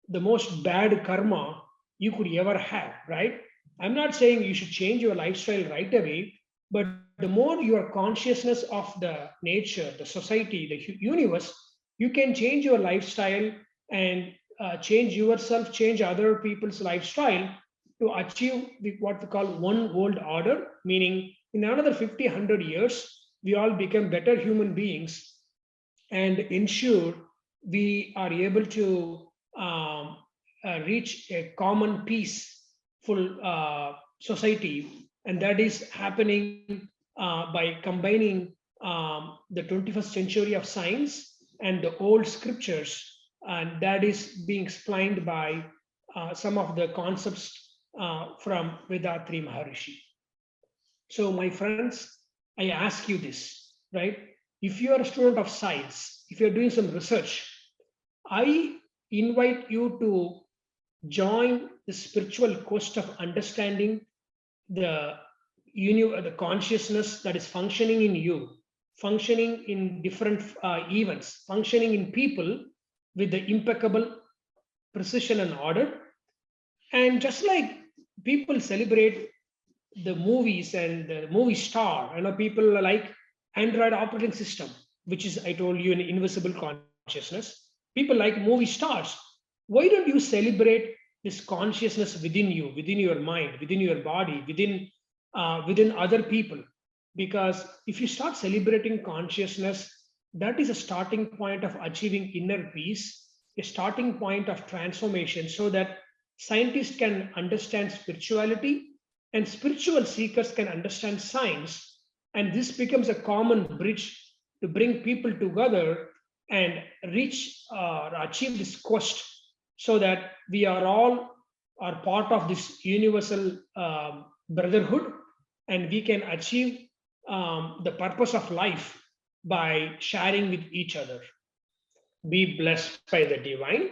most bad karma you could ever have, right? I'm not saying you should change your lifestyle right away, but the more your consciousness of the nature, the society, the universe, you can change your lifestyle and change yourself, change other people's lifestyle to achieve what we call one world order, meaning in another 50, 100 years, we all become better human beings and ensure we are able to reach a common peaceful society. And that is happening by combining the 21st century of science and the old scriptures. And that is being explained by some of the concepts from Vethathiri Maharishi. So, my friends, I ask you this, right? If you are a student of science, if you're doing some research, I invite you to join the spiritual quest of understanding the the consciousness that is functioning in you, functioning in different events, functioning in people with the impeccable precision and order. And just like people celebrate the movies and the movie star, I know people like Android operating system, which is, I told you, an invisible consciousness. People like movie stars. Why don't you celebrate this consciousness within you, within your mind, within your body, within other people? Because if you start celebrating consciousness, that is a starting point of achieving inner peace, a starting point of transformation, so that scientists can understand spirituality and spiritual seekers can understand science. And this becomes a common bridge to bring people together and reach or achieve this quest, so that we are all are part of this universal brotherhood, and we can achieve the purpose of life by sharing with each other. Be blessed by the divine.